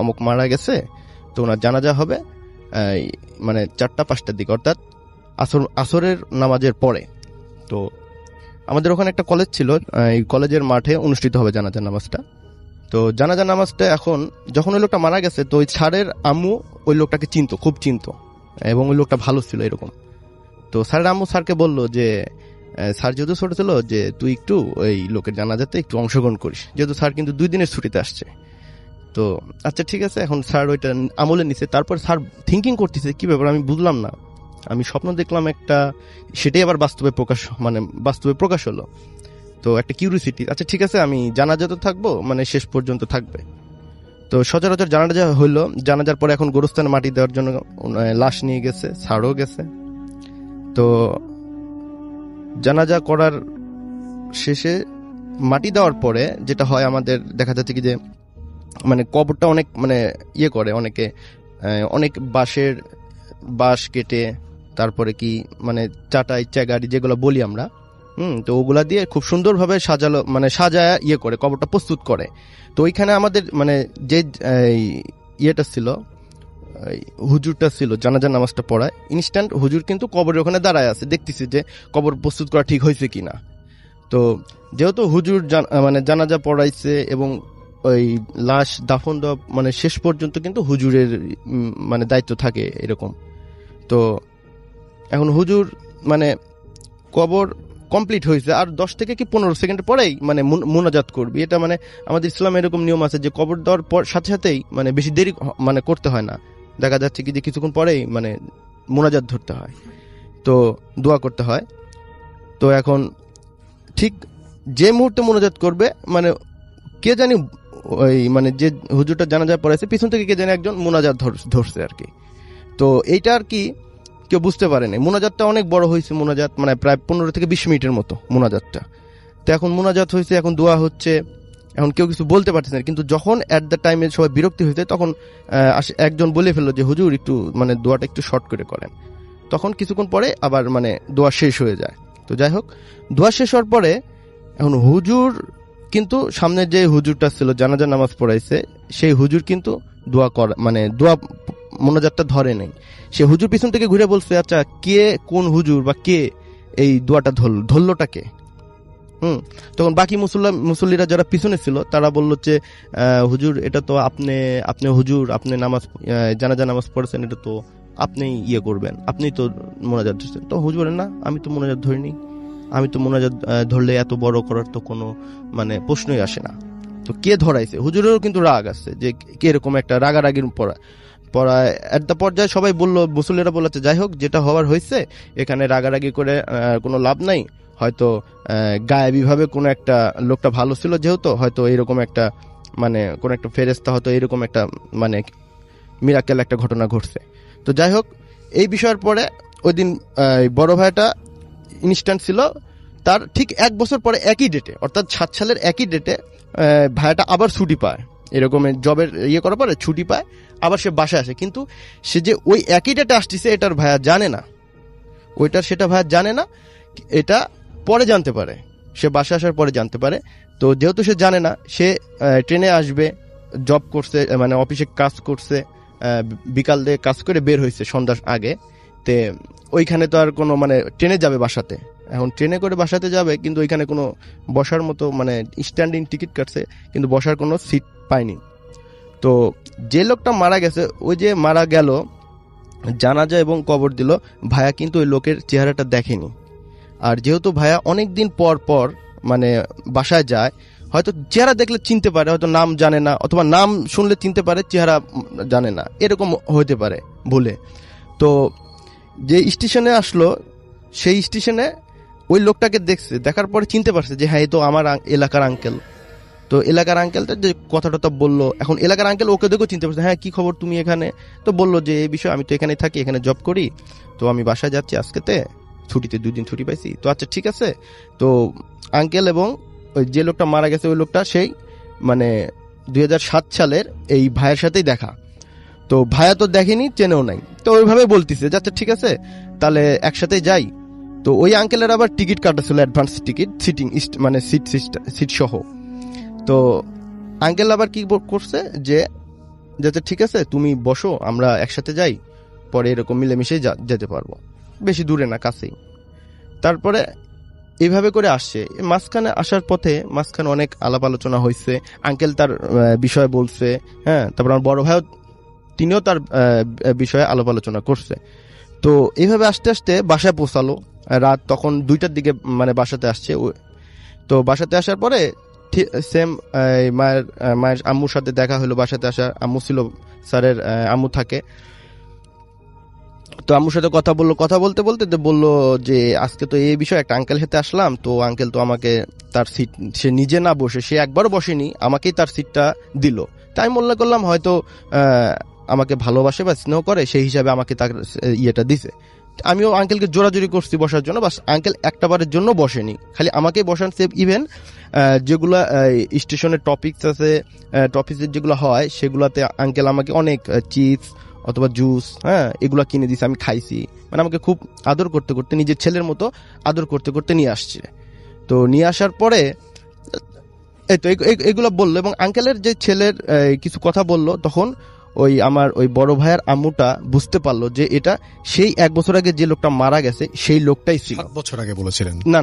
অমুক মারা গেছে, তো ওনার জানাজা হবে মানে 4টা-5টার দিকে, অর্থাৎ আসরের নামাজের পরে। তো আমাদের ওখানে একটা কলেজ ছিল, এই কলেজের মাঠে অনুষ্ঠিত হবে জানাজার নামাজটা। তো জানাজার নামাজটা এখন যখন ওই লোকটা মারা গেছে, তো ওই স্যারের আম্মু ওই লোকটাকে খুব চিনতো, এবং ওই লোকটা ভালো ছিল এরকম। তো স্যারের আম্মু স্যারকে বললো যে স্যার যেহেতু ছোট ছিল, যে তুই একটু ওই লোকের জানাজাতে একটু অংশগ্রহণ করিস, যেহেতু স্যার কিন্তু 2 দিনের ছুটিতে আসছে। তো আচ্ছা ঠিক আছে, এখন স্যার ওইটা আমলে নিছে। তারপর স্যার থিঙ্কিং করতেছে কি ব্যাপার, আমি বুঝলাম না, আমি স্বপ্ন দেখলাম একটা, সেটাই আবার বাস্তবে প্রকাশ হলো। তো একটা কিউরিওসিটি, আচ্ছা ঠিক আছে আমি জানাজাতে থাকবো, মানে শেষ পর্যন্ত থাকবে। তো সচরাচর জানাজা হইলো। জানাজার পরে এখন গোরস্থানে মাটি দেওয়ার জন্য লাশ নিয়ে গেছে, স্যারও গেছে। তো জানাজা করার শেষে মাটি দেওয়ার পরে যেটা হয়, আমাদের দেখা যাচ্ছে কি যে মানে কবরটা অনেক মানে করে, অনেক বাঁশ কেটে, তারপরে কি মানে চাটাই চাগাড়ি যেগুলো বলি আমরা, তো ওগুলা দিয়ে খুব সুন্দরভাবে সাজালো, মানে সাজায় করে কবরটা প্রস্তুত করে। তো ওইখানে আমাদের মানে যে ইয়েটা ছিল, হুজুরটা ছিল জানাজার নামাজটা পড়ায়, ইনস্ট্যান্ট হুজুর কিন্তু কবরের ওখানে দাঁড়ায় আছে, দেখতেছি যে কবর প্রস্তুত করা ঠিক হয়েছে কিনা। তো যেহেতু হুজুর মানে জানাজা পড়াইছে এবং ওই লাশ দাফন দেওয়া মানে শেষ পর্যন্ত কিন্তু হুজুরের মানে দায়িত্ব থাকে এরকম। তো এখন হুজুর মানে কবর কমপ্লিট হয়েছে, আর 10 থেকে 15 সেকেন্ড পরেই মানে মুনাজাত করবি। এটা মানে আমাদের ইসলামে এরকম নিয়ম আছে যে কবর দেওয়ার পর সাথেই মানে বেশি দেরি মানে করতে হয় না, দেখা যাচ্ছে কি যে কিছুক্ষণ পরেই মানে মুনাজাত ধরতে হয়, তো দোয়া করতে হয়। তো এখন ঠিক যে মুহূর্তে মুনাজাত করবে, মানে কে জানি ওই মানে যে হুজুরটা জানাজা পড়াইছে পিছন থেকে কে জানি একজন মুনাজাত ধরছে আর কি। তো এইটা আর কি কেউ বুঝতে পারেনি, মুনাজাতটা অনেক বড় হয়েছে, মুনাজাত মানে প্রায় 15 থেকে 20 মিনিটের মতো মুনাজাতটা। তো এখন মোনাজাত হয়েছে, এখন দোয়া হচ্ছে, এখন কেউ কিছু বলতে পারতেছে না। কিন্তু যখন অ্যাট দ্য টাইমে সবাই বিরক্তি হয়েছে তখন একজন বলে ফেললো যে হুজুর একটু মানে দোয়াটা একটু শর্ট করে করেন। তখন কিছুক্ষণ পরে আবার মানে দোয়া শেষ হয়ে যায়। তো যাই হোক, দোয়া শেষ হওয়ার পরে এখন হুজুর কিন্তু সামনে যে হুজুরটা ছিল জানাজা নামাজ পড়াইছে, সেই হুজুর কিন্তু দোয়া করা মানে দোয়া মোনাজাতটা ধরে নেই। সে হুজুর পিছন থেকে ঘুরে বলছে, আচ্ছা কে কোন হুজুর বা কে এই দোয়াটা ধরলোটা কে? তখন বাকি মুসল্লিরা যারা পিছনে ছিল তারা বলল যে হুজুর এটা তো আপনি হুজুর, আপনি জানাজা নামাজ পড়েছেন, এটা তো আপনি ইয়ে করবেন, আপনি তো মোনাজাত ধরছেন। তো হুজুর বলেন, না আমি তো মোনাজাত ধরিনি, আমি তো মোনাজাত ধরলে এত বড় করার তো কোনো মানে প্রশ্নই আসে না। তো কে ধরাইছে? হুজুরেরও কিন্তু রাগ আছে যে কে এরকম একটা রাগারাগির পড়ায় এট দ্য পর্যায়ে সবাই বললো, মুসল্লিরা বলেছে যাই হোক যেটা হওয়ার হয়েছে, এখানে রাগারাগি করে কোনো লাভ নাই। হয়তো গায়েবীভাবে কোনো একটা লোকটা ভালো ছিল যেহেতু, হয়তো এইরকম একটা মানে কোন একটা ফেরেশতা হয়তো এরকম একটা মানে মিরাকেল একটা ঘটনা ঘটছে। তো যাই হোক, এই বিষয়ের পরে ওই দিন বড় ভাইটা ইনস্ট্যান্ট ছিল, তার ঠিক 1 বছর পরে একই ডেটে, অর্থাৎ 7 সালের একই ডেটে ভাইয়াটা আবার ছুটি পায়, এরকম জবের ইয়ে করার পরে ছুটি পায়, আবার সে বাসায় আসে। কিন্তু সে যে ওই একই ডেটে আসতেছে এটার ভাইয়া জানে না, সেটা ভাইয়া জানে না, এটা পরে জানতে পারে, সে বাসায় আসার পরে জানতে পারে। তো যেহেতু সে জানে না, সে ট্রেনে আসবে, জব করছে মানে অফিসে কাজ করছে, বিকাল দিয়ে কাজ করে বের হয়েছে সন্ধ্যার আগে। তে ওইখানে তো আর কোনো মানে ট্রেনে যাবে বাসাতে, এখন ট্রেনে করে বাসাতে যাবে, কিন্তু ওইখানে কোনো বসার মতো মানে স্ট্যান্ডিং টিকিট কাটছে কিন্তু বসার কোনো সিট পায়নি। তো যে লোকটা মারা গেছে, ওই যে মারা গেল জানাজা এবং কবর দিল, ভাইয়া কিন্তু ওই লোকের চেহারাটা দেখেনি। আর যেহেতু ভাইয়া অনেক দিন পর পর মানে বাসায় যায়, হয়তো চেহারা দেখলে চিনতে পারে, হয়তো নাম জানে না, অথবা নাম শুনলে চিনতে পারে, চেহারা জানে না, এরকম হতে পারে ভুলে। তো যে স্টেশনে আসলো, সেই স্টেশনে ওই লোকটাকে দেখছে, দেখার পরে চিনতে পারছে যে হ্যাঁ এই তো আমার এলাকার আঙ্কেল। তো এলাকার আঙ্কেলটা যে কথাটা বললো, এখন এলাকার আঙ্কেল ওকে দেখেও চিনতে পারছে, হ্যাঁ কি খবর তুমি এখানে? তো বললো যে এই বিষয়, আমি তো এখানে থাকি, এখানে জব করি, তো আমি বাসায় যাচ্ছি আজকেতে, ছুটিতে 2 দিন ছুটি পাইছি। তো আচ্ছা ঠিক আছে। তো আঙ্কেল এবং ওই যে লোকটা মারা গেছে ওই লোকটা সেই মানে 2007 সালের এই ভাইয়ের সাথেই দেখা। তো ভাইয়া তো দেখেনি, চেনেও নাই, তো ওইভাবে বলতেছে আচ্ছা ঠিক আছে তাহলে একসাথে যাই। তো ওই আঙ্কেলের আবার টিকিট কাটা ছিল, অ্যাডভান্স টিকিট, সিটিং মানে সিট সহ। তো আঙ্কেল আবার কি করছে যে যাতে ঠিক আছে তুমি বসো, আমরা একসাথে যাই, পরে এরকম মিলেমিশেই যেতে পারবো, বেশি দূরে না, কাছেই। তারপরে এইভাবে করে আসছে। মাঝখানে আসার পথে মাঝখানে অনেক আলাপ আলোচনা হয়েছে, আঙ্কেল তার বিষয় বলছে, হ্যাঁ, তারপর আমার বড় ভাইও তিনিও তার বিষয়ে আলাপ আলোচনা করছে। তো এইভাবে আস্তে আস্তে বাসায় পৌঁছালো রাত তখন 2টার দিকে, মানে বাসাতে আসছে। তো বাসাতে আসার পরে সেম মায়ের আম্মুর সাথে দেখা হলো, বাসাতে আসা আম্মু ছিল, স্যারের আম্মু থাকে। তো আম্মুর সাথে কথা বলতে বললো যে আজকে তো এই বিষয়ে একটা আঙ্কেল সাথে আসলাম, তো আঙ্কেল তো আমাকে তার সিট, সে নিজে না বসে, সে একবারও বসেনি, আমাকেই তার সিটটা দিল। তাই মনে করলাম হয়তো আমাকে ভালোবাসে বা স্নেহ করে, সেই হিসাবে আমাকে তার ইয়েটা দিছে। আমিও আঙ্কেলকে জোরাজোরি করছি বসার জন্য, বাস আঙ্কেল একটাবারের জন্য বসেনি, খালি আমাকেই বসান। সেভ ইভেন যেগুলো স্টেশনের টপিকস আছে, টপিক্সের যেগুলো হয় সেগুলোতে আঙ্কেল আমাকে অনেক চিপস অথবা জুস, হ্যাঁ, এগুলো কিনে দিছে, আমি খাইছি। মানে আমাকে খুব আদর করতে করতে, নিজের ছেলের মতো আদর করতে করতে নিয়ে আসছে। তো নিয়ে আসার পরে এই তো এগুলো বললো, এবং আঙ্কেলের যে ছেলের কিছু কথা বললো, তখন ওই আমার ওই বড় ভাইয়ের আম্মুটা বুঝতে পারলো যে এটা সেই 1 বছর আগে যে লোকটা মারা গেছে সেই লোকটাই ছিল। 7 বছর আগে বলেছিলেন? না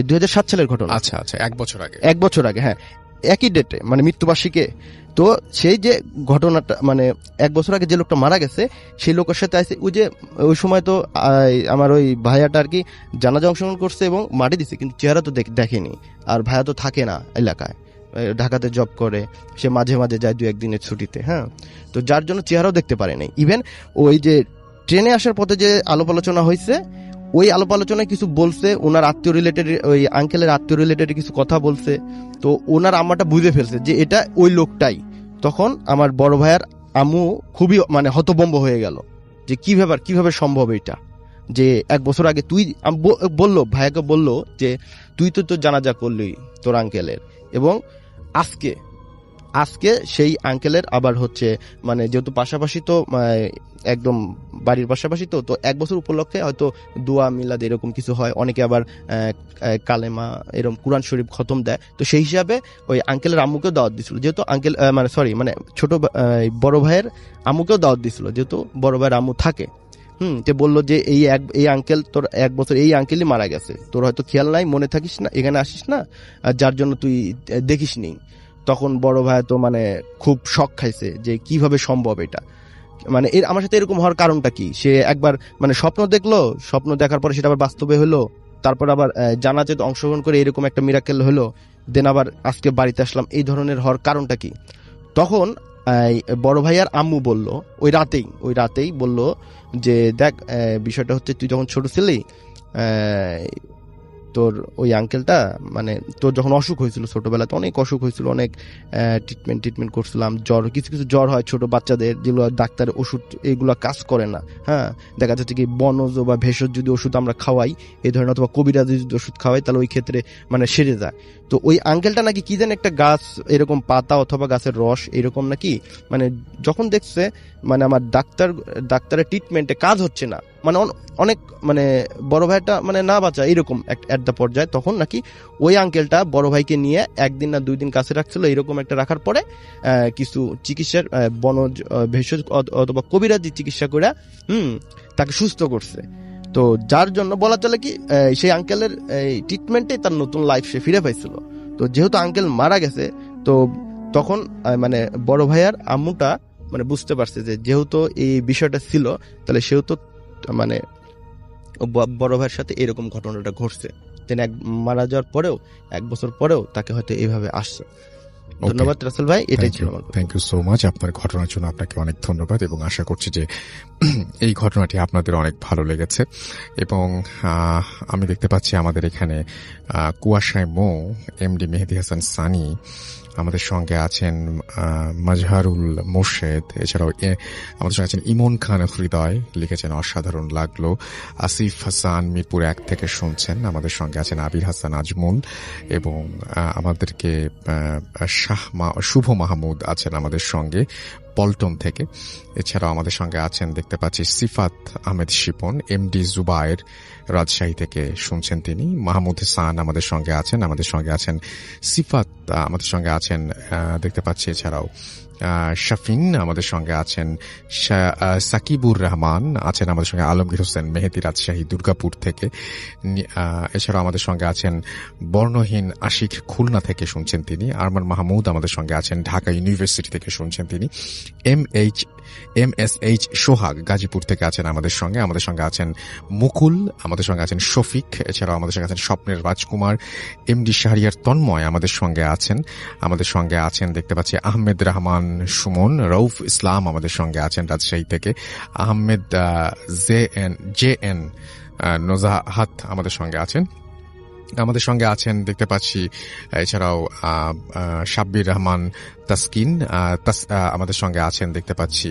2007 সালের ঘটনা। আচ্ছা, 1 বছর আগে। 1 বছর আগে, হ্যাঁ, একই ডেটে, মানে মৃত্যুবার্ষিকী। তো সেই যে ঘটনাটা, মানে 1 বছর আগে যে লোকটা মারা গেছে সেই লোকের সাথে আছে। ওই সময় তো আমার ওই ভাইয়াটা আর কি জানাজা অংশগ্রহণ করছে এবং মাটি দিছে, কিন্তু চেহারা তো দেখেনি। আর ভাইয়া তো থাকে না এলাকায়, ঢাকাতে জব করে, সে মাঝে মাঝে যায় 2-1 দিনের ছুটিতে, হ্যাঁ। তো যার জন্য চেহারাও দেখতে পারে নাই। ইভেন ওই যে ট্রেনে আসার পথে যে আলাপ আলোচনা হয়েছে, ওই আলাপ আলোচনায় কিছু বলছে, ওনার আত্মীয় রিলেটেড, ওই আঙ্কেলের আত্মীয় রিলেটেড কিছু কথা বলছে। তো ওনার আম্মাটা বুঝে ফেলছে যে এটা ওই লোকটাই। তখন আমার বড় ভাইয়ের আম্মু খুবই মানে হতভম্ব হয়ে গেল যে কিভাবে সম্ভব এটা, যে 1 বছর আগে তুই বললো, ভাইয়াকে বললো যে তুই তো তোর জানাজা করলি তোর আঙ্কেলের, এবং আজকে সেই আঙ্কেলের আবার হচ্ছে মানে যেহেতু পাশাপাশি তো একদম বাড়ির পাশাপাশি তো 1 বছর উপলক্ষে হয়তো দোয়া মিলাদ এরকম কিছু হয়, অনেকে আবার কালেমা এরকম কুরআন শরীফ খতম দেয়। তো সেই হিসাবে ওই আঙ্কেলের আম্মুকেও দাওয়াত দিছিল, যেহেতু আঙ্কেল মানে ছোট বড় ভাইয়ের আম্মুকেও দাওয়াত দিছিল, যেহেতু বড় ভাইয়ের আম্মু থাকে। তে বললো যে এই আঙ্কেল তোর 1 বছর এই আঙ্কেলই মারা গেছে, তোর হয়তো খেয়াল নাই, মনে থাকিস না, এখানে আসিস না, আর যার জন্য তুই দেখিস নি। তখন বড় ভাই তো মানে খুব শক খাইছে যে কিভাবে সম্ভব এটা, মানে আমার সাথে এরকম হওয়ার কারণটা কি। সে একবার মানে স্বপ্ন দেখলো, স্বপ্ন দেখার পরে সেটা আবার বাস্তবে হলো, তারপর আবার জানাজাতে অংশগ্রহণ করে এরকম একটা মিরাকেল হলো, দেন আবার আজকে বাড়িতে আসলাম, এই ধরনের হওয়ার কারণটা কি। তখন বড় ভাইয়ার আম্মু বলল ওই রাতেই বলল যে দেখ বিষয়টা হচ্ছে তুই যখন ছোট ছিলি তোর ওই আঙ্কেলটা মানে তোর যখন অসুখ হয়েছিল, ছোটবেলাতে অনেক অসুখ হয়েছিল, অনেক ট্রিটমেন্ট করছিলাম, জ্বর কিছু জ্বর হয় ছোট বাচ্চাদের, যেগুলো ডাক্তারের ওষুধ এগুলো কাজ করে না। হ্যাঁ, দেখা যাচ্ছে কি বনজ বা ভেষজ যদি ওষুধ আমরা খাওয়াই এই ধরনের, অথবা কবিরাজি যদি ওষুধ খাওয়াই, তাহলে ওই ক্ষেত্রে মানে সেরে যায়। তো ওই আঙ্কেলটা নাকি কি যেন একটা গাছ এরকম পাতা অথবা গাছের রস এরকম নাকি মানে যখন দেখছে মানে আমার ডাক্তারের ট্রিটমেন্টে কাজ হচ্ছে না, মানে অনেক মানে বড় ভাইটা মানে না বাঁচা এরকম এট দ্য পর্যায়ে, তখন নাকি ওই আঙ্কেলটা বড় ভাইকে নিয়ে 1 দিন না 2 দিন কাছে রাখছিল, এরকম একটা রাখার পরে কিছু চিকিৎসার বনজ ভেষজ অথবা কবিরাজি চিকিৎসা করে তাকে সুস্থ করছে। তো যার জন্য বলা চলে কি সেই আঙ্কেলের ট্রিটমেন্টে তার নতুন লাইফ সে ফিরে পাইছিল। তো যেহেতু আঙ্কেল মারা গেছে, তো তখন মানে বড় ভাইয়ার আম্মুটা মানে বুঝতে পারছে যে যেহেতু এই বিষয়টা ছিল, তাহলে সেহেতু মানে বড় ভাইয়ের সাথে এরকম ঘটনাটা ঘটছে, তিনি মারা যাওয়ার পরেও 1 বছর পরেও তাকে হয়তো এইভাবে আসছে। ধন্যবাদ রাসেল ভাই, এটাই ছিল আমার। Thank you so much. আপনার ঘটনার জন্য আপনাকে অনেক ধন্যবাদ, এবং আশা করছি যে এই ঘটনাটি আপনাদের অনেক ভালো লেগেছে। এবং আমি দেখতে পাচ্ছি আমাদের এখানে কুয়াশায় মো এমডি মেহেদি হাসান সানি আমাদের সঙ্গে আছেন, মাজহারুল মোর্শেদ, এছাড়াও আমাদের সঙ্গে আছেন ইমন খান হৃদয়, লিখেছেন অসাধারণ লাগলো। আসিফ হাসান মিরপুর 1 থেকে শুনছেন, আমাদের সঙ্গে আছেন আবির হাসান আজমল, এবং আমাদেরকে শুভ মাহমুদ আছেন আমাদের সঙ্গে পল্টন থেকে। এছাড়াও আমাদের সঙ্গে আছেন দেখতে পাচ্ছি সিফাত আহমেদ শিপন, এমডি জুবায়ের রাজশাহী থেকে শুনছেন তিনি। মাহমুদ হাসান আমাদের সঙ্গে আছেন সিফাত আমাদের সঙ্গে আছেন দেখতে পাচ্ছি। এছাড়াও শাফিন আমাদের সঙ্গে আছেন, সাকিবুর রহমান আছেন আমাদের সঙ্গে, আলমগীর হোসেন মেহেদি রাজশাহী দুর্গাপুর থেকে। এছাড়াও আমাদের সঙ্গে আছেন বর্ণহীন আশিক খুলনা থেকে শুনছেন তিনি। আরমান মাহমুদ আমাদের সঙ্গে আছেন ঢাকা ইউনিভার্সিটি থেকে শুনছেন তিনি। MSH সোহাগ গাজীপুর থেকে আছেন আমাদের সঙ্গে আছেন মুকুল, আমাদের সঙ্গে আছেন শফিক, এছাড়াও আমাদের সঙ্গে আছেন স্বপ্নের রাজকুমার, এমডি শাহরিয়ার তন্ময় আমাদের সঙ্গে আছেন দেখতে পাচ্ছি আহমেদ রহমান সুমন, রউফ ইসলাম আমাদের সঙ্গে আছেন রাজশাহী থেকে, আহমেদ JN নোজাহাত আমাদের সঙ্গে আছেন দেখতে পাচ্ছি। এছাড়াও সাব্বির রহমান তাসকিন আমাদের সঙ্গে আছেন দেখতে পাচ্ছি।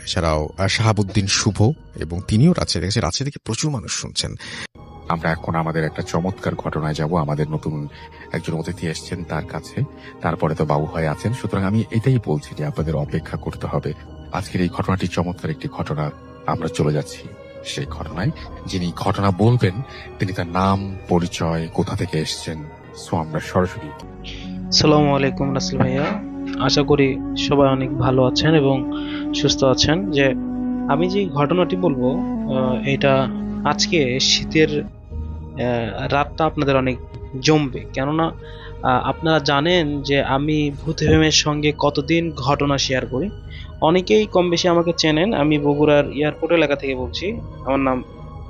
এছাড়াও শাহাবুদ্দিন শুভ, এবং তিনিও রাজশাহী থেকে প্রচুর মানুষ শুনছেন। আমরা এখন আমাদের একটা চমৎকার ঘটনায় যাব। আমাদের নতুন একজন অতিথি এসছেন তার কাছে, তারপরে তো বাবু হয়ে আছেন। সুতরাং আমি এটাই বলছি যে আপনাদের অপেক্ষা করতে হবে। আজকের এই ঘটনাটি চমৎকার একটি ঘটনা, আমরা চলে যাচ্ছি সেই ঘটনায়। যিনি ঘটনা বলবেন তিনি তার নাম, পরিচয়, কোথা থেকে এসছেন, সো আমরা সরাসরি। আসসালামু আলাইকুম রাসেল ভাইয়া, আশা করি সবাই অনেক ভালো আছেন এবং সুস্থ আছেন। যে আমি যে ঘটনাটি বলবো এটা আজকে শীতের রাতটা আপনাদের অনেক জমবে, কেননা আপনারা জানেন যে আমি ভূত এফএমের সঙ্গে কতদিন ঘটনা শেয়ার করি। অনেকেই কম বেশি আমাকে চেনেন, আমি বগুড়ার এয়ারপোর্ট এলাকা থেকে বলছি, আমার নাম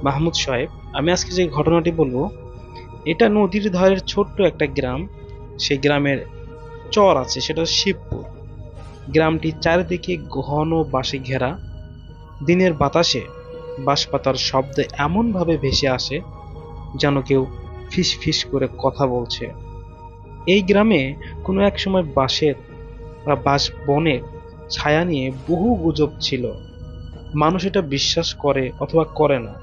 মাহমুদ সোহেব। আমি আজকে যে ঘটনাটি বলবো এটা নদীর ধারের ছোট্ট একটা গ্রাম, সেই গ্রামের চর আছে, সেটা শিবপুর। গ্রামটি চারিদিকে ঘন বাঁশে ঘেরা, দিনের বাতাসে বাঁশপাতার শব্দে এমনভাবে ভেসে আসে যেন কেউ ফিস ফিস করে কথা বলছে। এই গ্রামে কোনো এক সময় বাঁশের বা বাঁশ বনের ছায়া নিয়ে বহু গুজব ছিল। মানুষ এটা বিশ্বাস করে অথবা করে না,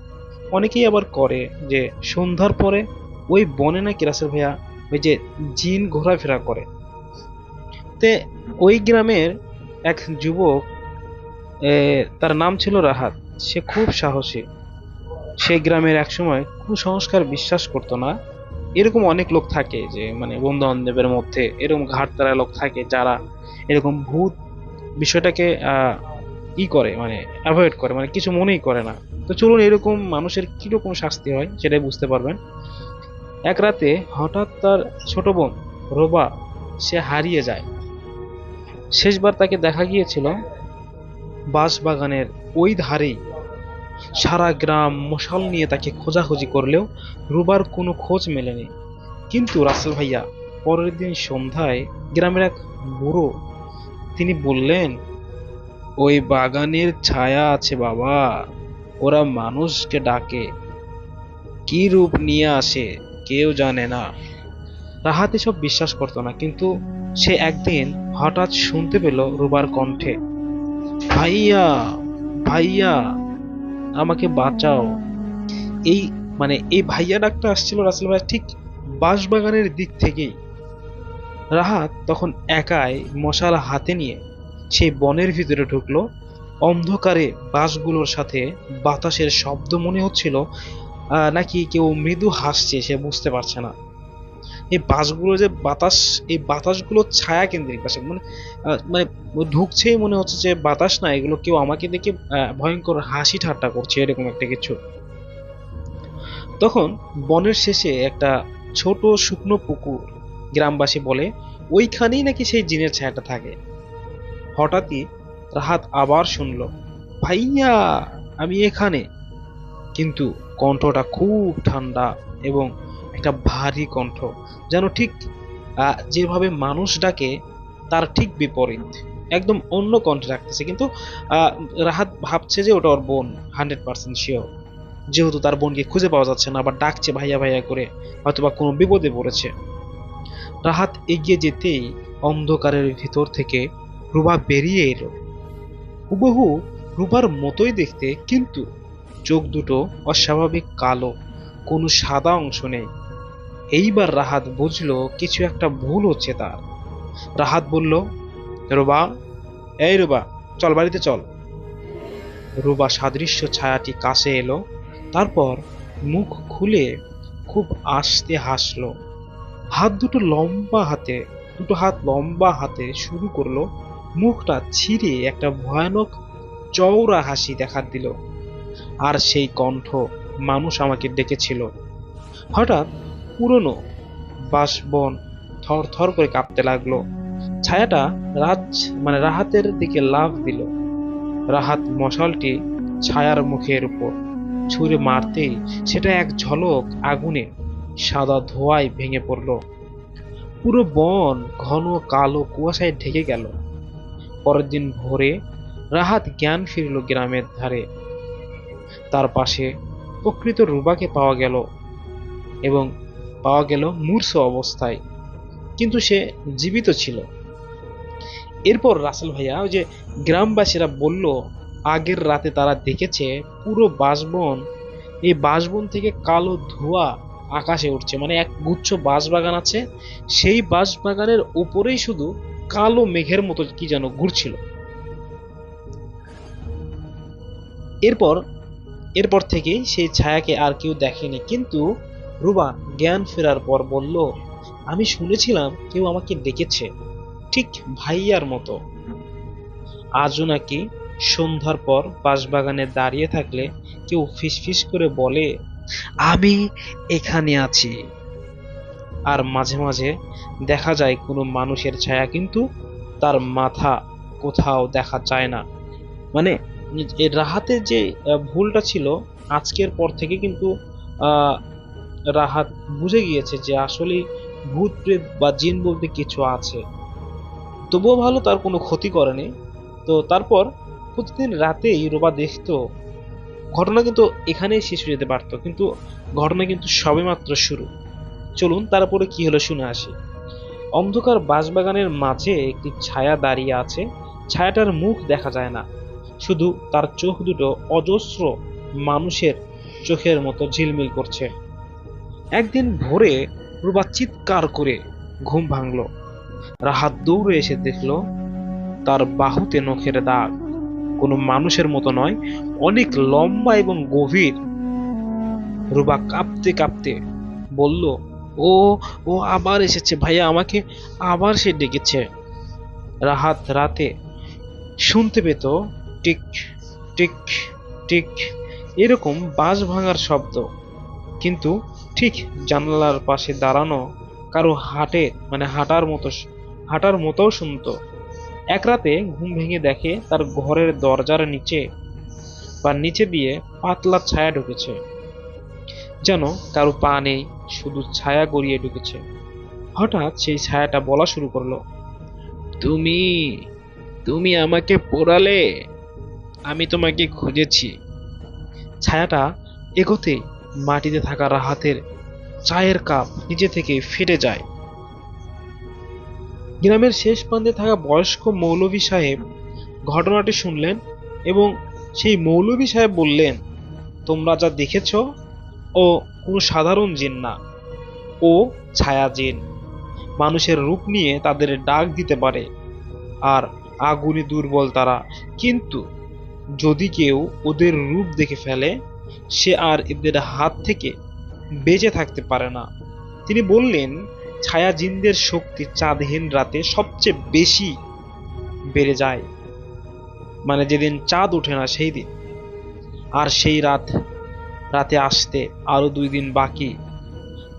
অনেকেই আবার করে যে সন্ধ্যার পরে ওই বনে নাকি রাসেল ভাইয়া ওই যে জিন ঘোরাফেরা করে। তে ওই গ্রামের এক যুবক, তার নাম ছিল রাহাত। সে খুব সাহসী। সেই গ্রামের এক সময় কুসংস্কার বিশ্বাস করতো না। এরকম অনেক লোক থাকে যে মানে বন্ধু বান্ধবের মধ্যে এরকম ঘাটতারা লোক থাকে যারা এরকম ভূত বিষয়টাকে করে, মানে অ্যাভয়েড করে, মানে কিছু মনেই করে না। তো চলুন এরকম মানুষের কিরকম শাস্তি হয় সেটাই বুঝতে পারবেন। এক রাতে হঠাৎ তার ছোট বোন রোবা সে হারিয়ে যায়। শেষবার তাকে দেখা গিয়েছিল বাঁশবাগানের ওই ধারেই। সারা গ্রাম মশাল নিয়ে তাকে খোঁজাখুঁজি করলেও রুবার কোনো খোঁজ মেলেনি। কিন্তু রাসেল ভাইয়া, পরের দিন সন্ধ্যায় গ্রামের এক বুড়ো তিনি বললেন, ওই বাগানের ছায়া আছে বাবা, ওরা মানুষকে ডাকে, কি রূপ নিয়ে আসে কেউ জানে না। রাহাত এসব বিশ্বাস করতো না, কিন্তু সে একদিন হঠাৎ শুনতে পেল রুবার কণ্ঠে, ভাইয়া ভাইয়া আমাকে বাঁচাও। এই ভাইয়া ডাকটা আসছিল রাসেল ভাই ঠিক বাঁশবাগানের দিক থেকেই। রাহাত তখন একাই মশাল হাতে নিয়ে সেই বনের ভিতরে ঢুকলো। অন্ধকারে বাঁশগুলোর সাথে বাতাসের শব্দ মনে হচ্ছিল নাকি কেউ মৃদু হাসছে, সে বুঝতে পারছে না। এই বাঁশগুলো যে বাতাস, এই বাতাসগুলো ছায়া কেন্দ্রিক বাতাস, মানে ঢুকছেই মনে হচ্ছে যে বাতাস না, এগুলো কেউ আমাকে দেখে ভয়ঙ্কর হাসি ঠাট্টা করছে, এরকম একটা কিছু। তখন বনের শেষে একটা ছোট শুকনো পুকুর, গ্রামবাসী বলে ওইখানেই নাকি সেই জিনের ছায়াটা থাকে। হঠাৎই রাহাত আবার শুনল, ভাইয়া আমি এখানে। কিন্তু কণ্ঠটা খুব ঠান্ডা এবং একটা ভারী কণ্ঠ, যেন ঠিক যেভাবে মানুষ ডাকে তার ঠিক বিপরীত, একদম অন্য কণ্ঠে ডাকতেছে। কিন্তু রাহাত ভাবছে যে ওটা ওর বোন, 100% শিওর, যেহেতু তার বোনকে খুঁজে পাওয়া যাচ্ছে না, আবার ডাকছে ভাইয়া ভাইয়া করে, হয়তোবা কোনো বিপদে পড়েছে। রাহাত এগিয়ে যেতেই অন্ধকারের ভিতর থেকে রুবা বেরিয়ে এলো, হুবহু রুবার মতোই দেখতে, কিন্তু চোখ দুটো অস্বাভাবিক কালো, কোনো সাদা অংশ নেই। এইবার রাহাত বুঝলো কিছু একটা ভুল হচ্ছে তার। রাহাত বলল, রুবা, এই রুবা, চল বাড়িতে চল। রুবা সাদৃশ্য ছায়াটি কাছে এলো, তারপর মুখ খুলে খুব আস্তে হাসলো। দুটো হাত লম্বা হাতে শুরু করলো মুখটা ছিঁড়ে একটা ভয়ানক চওড়া হাসি দেখা দিল। আর সেই কণ্ঠ, মানুষ আমাকে ডেকেছিল। হঠাৎ পুরনো বাঁশবন থর থর করে কাঁপতে লাগলো। ছায়াটা রাহাতের দিকে লাফ দিল। রাহাত মশালটি ছায়ার মুখের উপর ছুঁড়ে মারতেই সেটা এক ঝলক আগুনে সাদা ধোঁয়ায় ভেঙে পড়ল। পুরো বন ঘন কালো কুয়াশায় ঢেকে গেল। পরের দিন ভোরে রাহাত জ্ঞান ফিরল গ্রামের ধারে। তার পাশে প্রকৃত রুবাকে পাওয়া গেল, এবং পাওয়া গেল মূর্ছ অবস্থায়, কিন্তু সে জীবিত ছিল। এরপর রাসেল ভাইয়া, ওই যে গ্রামবাসীরা বলল আগের রাতে তারা দেখেছে পুরো বাঁশবন, এই বাঁশবন থেকে কালো ধোঁয়া আকাশে উঠছে, মানে এক গুচ্ছ বাঁশবাগান আছে, সেই বাঁশবাগানের উপরেই শুধু কালো মেঘের মতো কি যেন ঘুরছিল। এরপর থেকে সেই ছায়াকে আর কেউ দেখেনি। কিন্তু রুবা জ্ঞান ফেরার পর বলল, আমি শুনেছিলাম কেউ আমাকে ডেকেছে, ঠিক ভাইয়ার মতো। আজও নাকি সন্ধ্যার পর বাঁশবাগানে দাঁড়িয়ে থাকলে কেউ ফিসফিস করে বলে, আমি এখানে আছি। আর মাঝে মাঝে দেখা যায় কোনো মানুষের ছায়া, কিন্তু তার মাথা কোথাও দেখা যায় না। মানে রাহাতের যে ভুলটা ছিল, আজকের পর থেকে কিন্তু রাহাত বুঝে গিয়েছে যে আসলে ভূত প্রেত বা জিন বলতে কিছু আছে। তবুও ভালো তার কোনো ক্ষতি করেনি। তো তারপর প্রতিদিন রাতেই রুবা দেখতো। ঘটনা কিন্তু এখানেই শেষ হয়ে যেতে পারতো, কিন্তু ঘটনা কিন্তু সবেমাত্র শুরু। চলুন তারপরে কি হলো শুনে আসি। অন্ধকার বাঁশবাগানের মাঝে একটি ছায়া দাঁড়িয়ে আছে। ছায়াটার মুখ দেখা যায় না, শুধু তার চোখ দুটো অজস্র মানুষের চোখের মতো ঝিলমিল করছে। একদিন ভোরে রুবা চিৎকার করে ঘুম ভাঙলো। রাহাত দৌড়ে এসে দেখলো তার বাহুতে নখের দাগ, কোনো মানুষের মতো নয়, অনেক লম্বা এবং গভীর। রুবা কাঁপতে কাঁপতে বলল, ও ও আবার এসেছে ভাইয়া, আমাকে আবার সে ডেকেছে। রাহাত রাতে শুনতে পেত টিক টিক টিক এরকম বাঁশ ভাঙার শব্দ, কিন্তু ঠিক জানালার পাশে দাঁড়ানো কারো হাঁটার মতো শুনতো। এক রাতে ঘুম ভেঙে দেখে তার ঘরের দরজার নিচে দিয়ে পাতলা ছায়া ঢুকেছে, যেন কারো পা নেই, শুধু ছায়া গড়িয়ে ঢুকেছে। হঠাৎ সেই ছায়াটা বলা শুরু করলো, তুমি তুমি আমাকে পোড়ালে, আমি তোমাকে খুঁজেছি। ছায়াটা এগোতে মাটিতে থাকা রাহাতের চায়ের কাপ নিজে থেকে ফেটে যায়। গ্রামের শেষ প্রান্তে থাকা বয়স্ক মৌলভী সাহেব ঘটনাটি শুনলেন এবং সেই মৌলভী সাহেব বললেন, তোমরা যা দেখেছ ও কোনো সাধারণ জিন না, ও ছায়া জিন। মানুষের রূপ নিয়ে তাদের ডাক দিতে পারে, আর আগুনে দুর্বল তারা, কিন্তু যদি কেউ ওদের রূপ দেখে ফেলে সে আর এদের হাত থেকে বেঁচে থাকতে পারে না। তিনি বললেন, ছায়া জিনদের শক্তি চাঁদহীন রাতে সবচেয়ে বেশি বেড়ে যায়, মানে যেদিন চাঁদ ওঠে না সেই দিন। আর সেই রাতে আসতে আরো 2 দিন বাকি।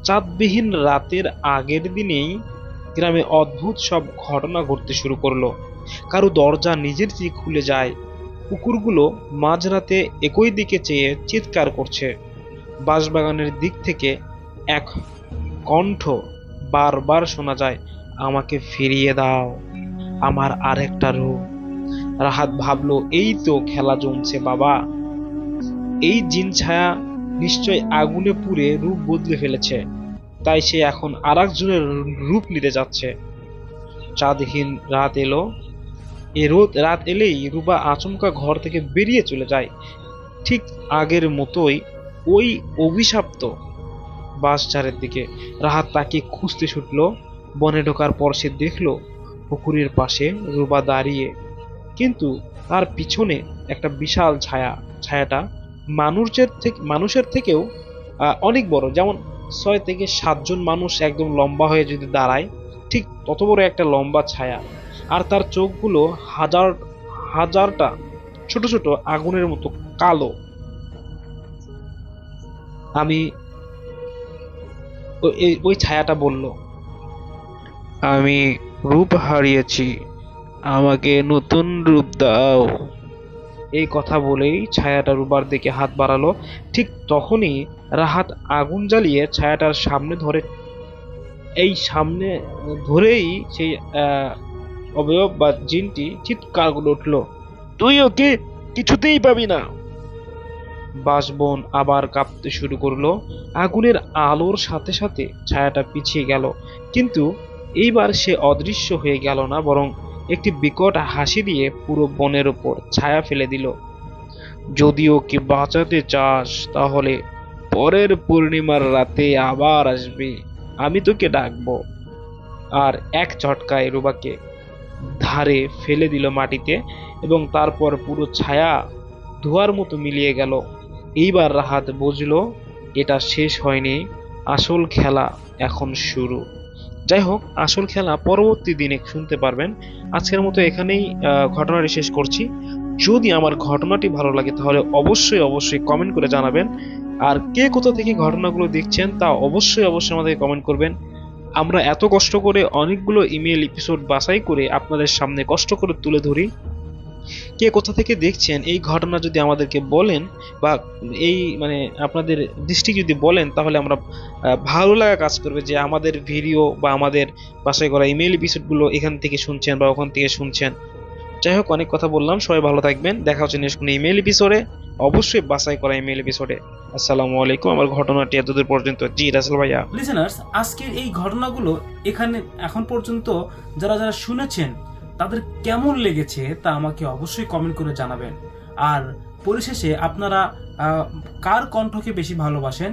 চাঁদবিহীন রাতের আগের দিনেই গ্রামে অদ্ভুত সব ঘটনা ঘটতে শুরু করলো। কারো দরজা নিজের থেকে খুলে যায়, কুকুরগুলো মাঝরাতে একই দিকে চেয়ে চিৎকার করছে। বাঁশবাগানের দিক থেকে এক কণ্ঠ বারবার শোনা যায়, আমাকে ফিরিয়ে দাও, আমার আরেকটা রূপ। রাহাত ভাবলো, এই তো খেলা জমছে বাবা, এই জিন ছায়া নিশ্চয় আগুনে পুড়ে রূপ বদলে ফেলেছে, তাই সে এখন আরেকজনের রূপ নিতে যাচ্ছে। চাঁদহীন রাত এলো। রাত এলেই রুবা আচমকা ঘর থেকে বেরিয়ে চলে যায়, ঠিক আগের মতোই ওই অভিশপ্ত বাঁশঝাড়ের দিকে। রাহাত তাকে খুঁজতে ছুটল। বনে ঢোকার পর সে দেখলো পুকুরের পাশে রুবা দাঁড়িয়ে, কিন্তু তার পিছনে একটা বিশাল ছায়াটা মানুষের থেকেও অনেক বড়, যেমন 6 থেকে 7 জন মানুষ একদম লম্বা হয়ে যদি দাঁড়ায়, ঠিক তত বড় একটা লম্বা ছায়া। আর তার চোখগুলো হাজারটা ছোট ছোট আগুনের মতো কালো। ওই ছায়াটা বলল, আমি রূপ হারিয়েছি, আমাকে নতুন রূপ দাও। এই কথা বলেই ছায়াটা রুবার দিকে হাত বাড়ালো। ঠিক তখনই রাহাত আগুন জ্বালিয়ে ছায়াটার সামনে ধরেই সেই অবয়ব বা জিনটি চিৎকার করে উঠল, তুই ওকে কিছুতেই পাবি না। বাঁশবন আবার কাঁপতে শুরু করলো। আগুনের আলোর সাথে সাথে ছায়াটা পিছিয়ে গেল, কিন্তু এইবার সে অদৃশ্য হয়ে গেল না, বরং একটি বিকট হাসি দিয়ে পুরো বনের উপর ছায়া ফেলে দিল। যদি ওকে বাঁচাতে চাস তাহলে পরের পূর্ণিমার রাতে আবার আসবি, আমি তোকে ডাকবো। আর এক ঝটকায় রুবাকে ধারে ফেলে দিল মাটিতে, এবং তারপর পুরো ছায়া ধোঁয়ার মতো মিলিয়ে গেল। এইবার রাহাত বুঝলো এটা শেষ হয়নি, আসল খেলা এখন শুরু। যাই হোক, আসল খেলা পরবর্তী দিনে শুনতে পারবেন। আজকের মতো এখানেই ঘটনাটি শেষ করছি। যদি আমার ঘটনাটি ভালো লাগে তাহলে অবশ্যই কমেন্ট করে জানাবেন। আর কে কোথা থেকে ঘটনাগুলো দেখছেন তা অবশ্যই আমাদের কমেন্ট করবেন। আমরা এত কষ্ট করে অনেকগুলো ইমেল এপিসোড বাছাই করে আপনাদের সামনে কষ্ট করে তুলে ধরি। কে কোথা থেকে দেখছেন এই ঘটনা যদি আমাদেরকে বলেন, বা এই আপনাদের দৃষ্টি যদি বলেন, তাহলে আমরা ভালো লাগা কাজ করবে যে আমাদের ভিডিও বা আমাদের বাছাই করা ইমেল এপিসোডগুলো এখান থেকে শুনছেন বা ওখান থেকে শুনছেন। যাই হোক, অনেক কথা বললাম, সবাই ভালো থাকবেন। দেখা হচ্ছে নেক্সট কোনো ইমেল এপিসোডে, অবশ্যই বাছাই করা ইমেল এপিসোডে। আসসালামু আলাইকুম। আমার ঘটনাটি এতদূর পর্যন্ত। জি রাসেল ভাইয়া। লিসেনার্স, আজকের এই ঘটনাগুলো এখন পর্যন্ত যারা শুনেছেন তাদের কেমন লেগেছে তা আমাকে অবশ্যই কমেন্ট করে জানাবেন। আর পরিশেষে আপনারা কার কণ্ঠকে বেশি ভালোবাসেন,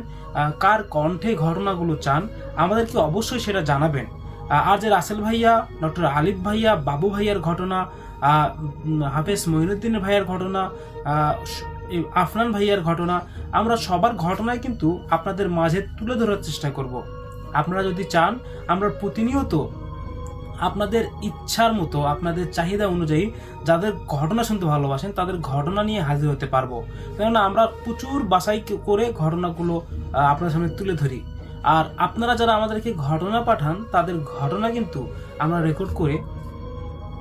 কার কণ্ঠে ঘটনাগুলো চান, আমাদেরকে অবশ্যই সেটা জানাবেন। আর যে রাসেল ভাইয়া, ডক্টর আলিফ ভাইয়া, বাবু ভাইয়ার ঘটনা, হাফেজ মঈনুদ্দিন ভাইয়ার ঘটনা, আফনান ভাইয়ার ঘটনা, আমরা সবার ঘটনায় কিন্তু আপনাদের মাঝে তুলে ধরার চেষ্টা করব। আপনারা যদি চান আমরা প্রতিনিয়ত আপনাদের ইচ্ছার মতো, আপনাদের চাহিদা অনুযায়ী যাদের ঘটনা শুনতে ভালোবাসেন তাদের ঘটনা নিয়ে হাজির হতে পারবো। কেননা আমরা প্রচুর বাছাই করে ঘটনাগুলো আপনাদের সামনে তুলে ধরি। আর আপনারা যারা আমাদেরকে ঘটনা পাঠান তাদের ঘটনা কিন্তু আমরা রেকর্ড করে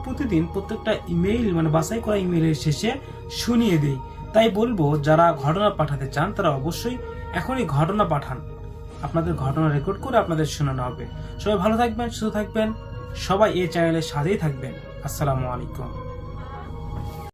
প্রতিদিন প্রত্যেকটা ইমেইল, মানে বাছাই করা ইমেইলের শেষে শুনিয়ে দিই। তাই বলবো, যারা ঘটনা পাঠাতে চান তারা অবশ্যই এখনই ঘটনা পাঠান, আপনাদের ঘটনা রেকর্ড করে আপনাদের শোনানো হবে। সবাই ভালো থাকবেন, সুস্থ থাকবেন, সবাই এই চ্যানেলের সাথেই থাকবেন। আসসালামু আলাইকুম।